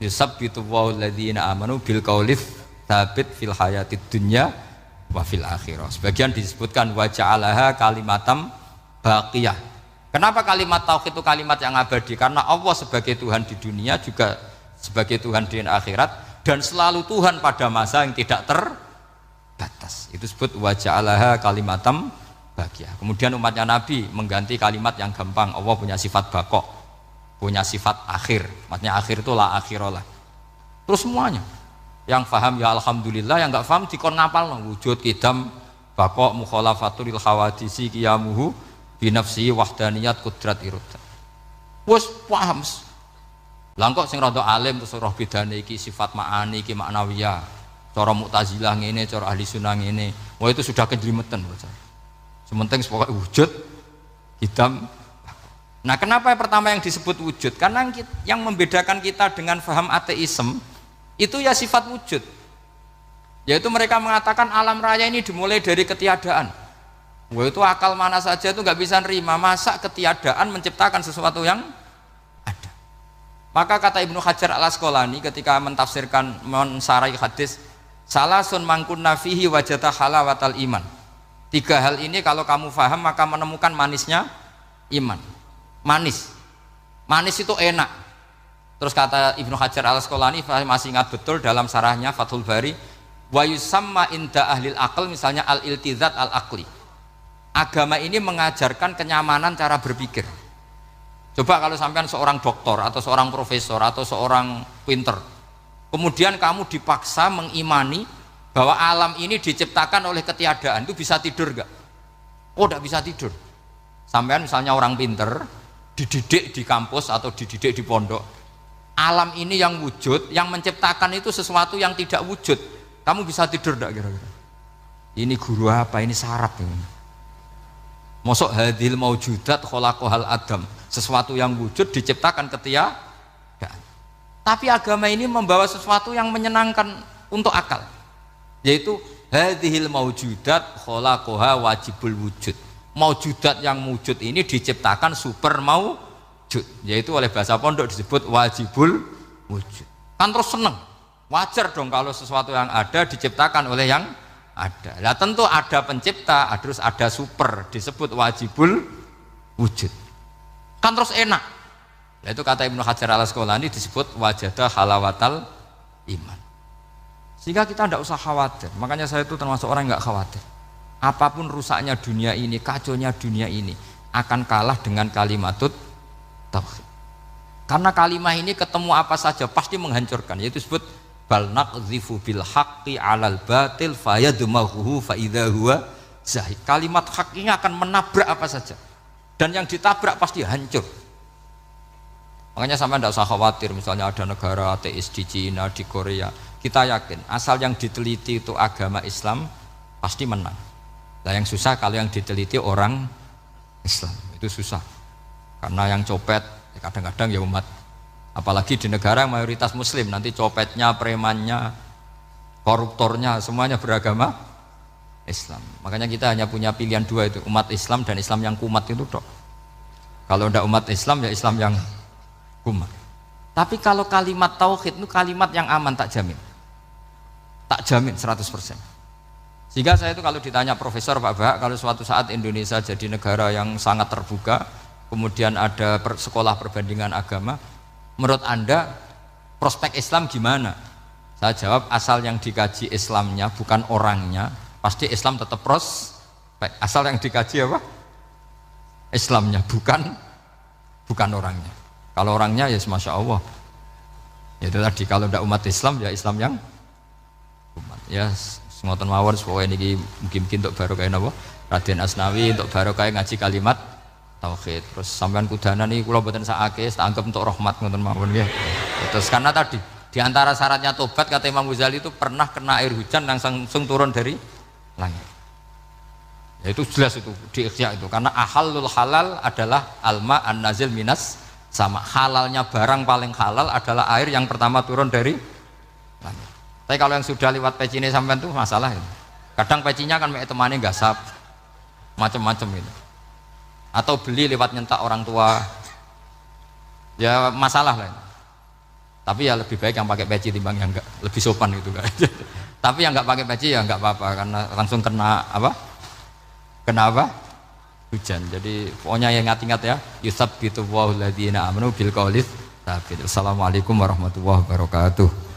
Yusabbitu wa'ul ladzina amanu bil qaulits tsabit fil hayatid dunya wa fil akhirah. Sebagian disebutkan wa ja'alaha kalimatam baqiyah. Kenapa kalimat tauhid itu kalimat yang abadi? Karena Allah sebagai Tuhan di dunia juga sebagai Tuhan di akhirat, dan selalu Tuhan pada masa yang tidak terbatas. Itu disebut wa ja'alaha kalimatam baqiyah. Kemudian umatnya Nabi mengganti kalimat yang gampang. Allah punya sifat baqo, punya sifat akhir, maksudnya akhir itu la akhirolah. Terus semuanya yang paham ya alhamdulillah, yang nggak paham dikon ngapal wujud kidam baqo mukhalafatul khawadisi qiyamuhu binafsi wahdaniyat kudrat iroda. Wes paham langkok sing rada alim terus roh bedane iki sifat ma'ani iki maknawiyah, cara Mu'tazilah ngene, cara ahli sunnah ngene. Wah itu sudah kejelimetan bocah. Sementing pokoknya wujud kidam. Nah, kenapa yang pertama yang disebut wujud? Karena yang membedakan kita dengan faham ateisme itu ya sifat wujud. Yaitu mereka mengatakan alam raya ini dimulai dari ketiadaan. Wah itu akal mana saja itu nggak bisa nerima, masa ketiadaan menciptakan sesuatu yang ada. Maka kata Ibnu Hajar al-Asqalani ketika mentafsirkan mensarai hadis, salasun mangkunna fihi wajata halawatal iman. 3 hal ini kalau kamu faham maka menemukan manisnya iman. Manis itu enak. Terus kata Ibnu Hajar Al-Asqalani, masih ingat betul dalam sarahnya Fathul Bari, wa yusamma inda ahlil aql, misalnya al-iltizat al-aqli. Agama ini mengajarkan kenyamanan cara berpikir. Coba kalau sampean seorang doktor atau seorang profesor atau seorang pinter, kemudian kamu dipaksa mengimani bahwa alam ini diciptakan oleh ketiadaan, itu bisa tidur gak? Oh, tidak bisa tidur. Sampean misalnya orang pinter, dididik di kampus atau dididik di pondok, alam ini yang wujud, yang menciptakan itu sesuatu yang tidak wujud, kamu bisa tidur gak kira-kira? Ini guru apa? Ini sarap ini. Mosok hadil maujudat khalaqahal adam, sesuatu yang wujud diciptakan ketiadaan. Tapi agama ini membawa sesuatu yang menyenangkan untuk akal, yaitu hadhil maujudat khalaqaha wajibul wujud. Maujudat yang wujud ini diciptakan super maujud, yaitu oleh bahasa pondok disebut wajibul wujud. Kan terus seneng, wajar dong kalau sesuatu yang ada diciptakan oleh yang ada. Nah tentu ada pencipta, terus ada super, disebut wajibul wujud. Kan terus enak. Nah, itu kata Ibnu Hajar Al-Asqalani disebut wajadah halawatal iman. Sehingga kita tidak usah khawatir. Makanya saya itu termasuk orang yang nggak khawatir. Apapun rusaknya dunia ini, kacaunya dunia ini, akan kalah dengan kalimatut tauhid. Karena kalimat ini ketemu apa saja pasti menghancurkan. Yaitu disebut bal naqdhifu bil haqqi 'alal batil fayadmaghuhu fa idza huwa zahid. Kalimat hak ini akan menabrak apa saja. Dan yang ditabrak pasti hancur. Makanya sampai tidak usah khawatir misalnya ada negara ateis di Cina, di Korea. Kita yakin asal yang diteliti itu agama Islam pasti menang. Nah yang susah kalau yang diteliti orang Islam, itu susah. Karena yang copet kadang-kadang ya umat, apalagi di negara yang mayoritas muslim, nanti copetnya, premannya, koruptornya semuanya beragama Islam. Makanya kita hanya punya pilihan dua itu, umat Islam dan Islam yang kumat itu dok. Kalau tidak umat Islam ya Islam yang kumat. Tapi kalau kalimat tauhid itu kalimat yang aman, tak jamin. Tak jamin 100%. Sehingga saya itu kalau ditanya Profesor Pak Bahak, kalau suatu saat Indonesia jadi negara yang sangat terbuka, kemudian ada sekolah perbandingan agama, menurut Anda prospek Islam gimana? Saya jawab asal yang dikaji Islamnya bukan orangnya, pasti Islam tetap prospek. Asal yang dikaji apa? Islamnya bukan orangnya. Kalau orangnya ya Masya Allah. Ya itu tadi, kalau tidak umat Islam ya Islam yang umat. Ya ngoten mawon supaya niki mungkin untuk barokah napa? Raden Asnawi untuk barokah ngaji kalimat tauhid. Terus sampean kudanan iki kula mboten sakake, tak anggap untuk rahmat ngoten mawon nggih. Terus karena tadi di antara syaratnya tobat kata Imam Ghazali itu pernah kena air hujan yang langsung turun dari langit. Ya itu jelas itu di Ikhya itu, karena ahalul halal adalah alma an-nazil minas sama. Halalnya barang paling halal adalah air yang pertama turun dari langit. Tapi kalau yang sudah lewat pecine sampean tuh masalah itu. Kadang pecinya kan mek temane gasap macam-macam itu. Atau beli lewat nyentak orang tua, ya masalah lah. Tapi ya lebih baik yang pakai peci timbang yang enggak, lebih sopan gitu kan. Tapi yang enggak pakai peci ya enggak apa-apa karena langsung kena apa? Kena apa? Hujan. Jadi pokoknya yang ingat-ingat ya, yusabbitu wallahu alladziina aamanu bil qaulis tsabit. Assalamualaikum warahmatullahi wabarakatuh.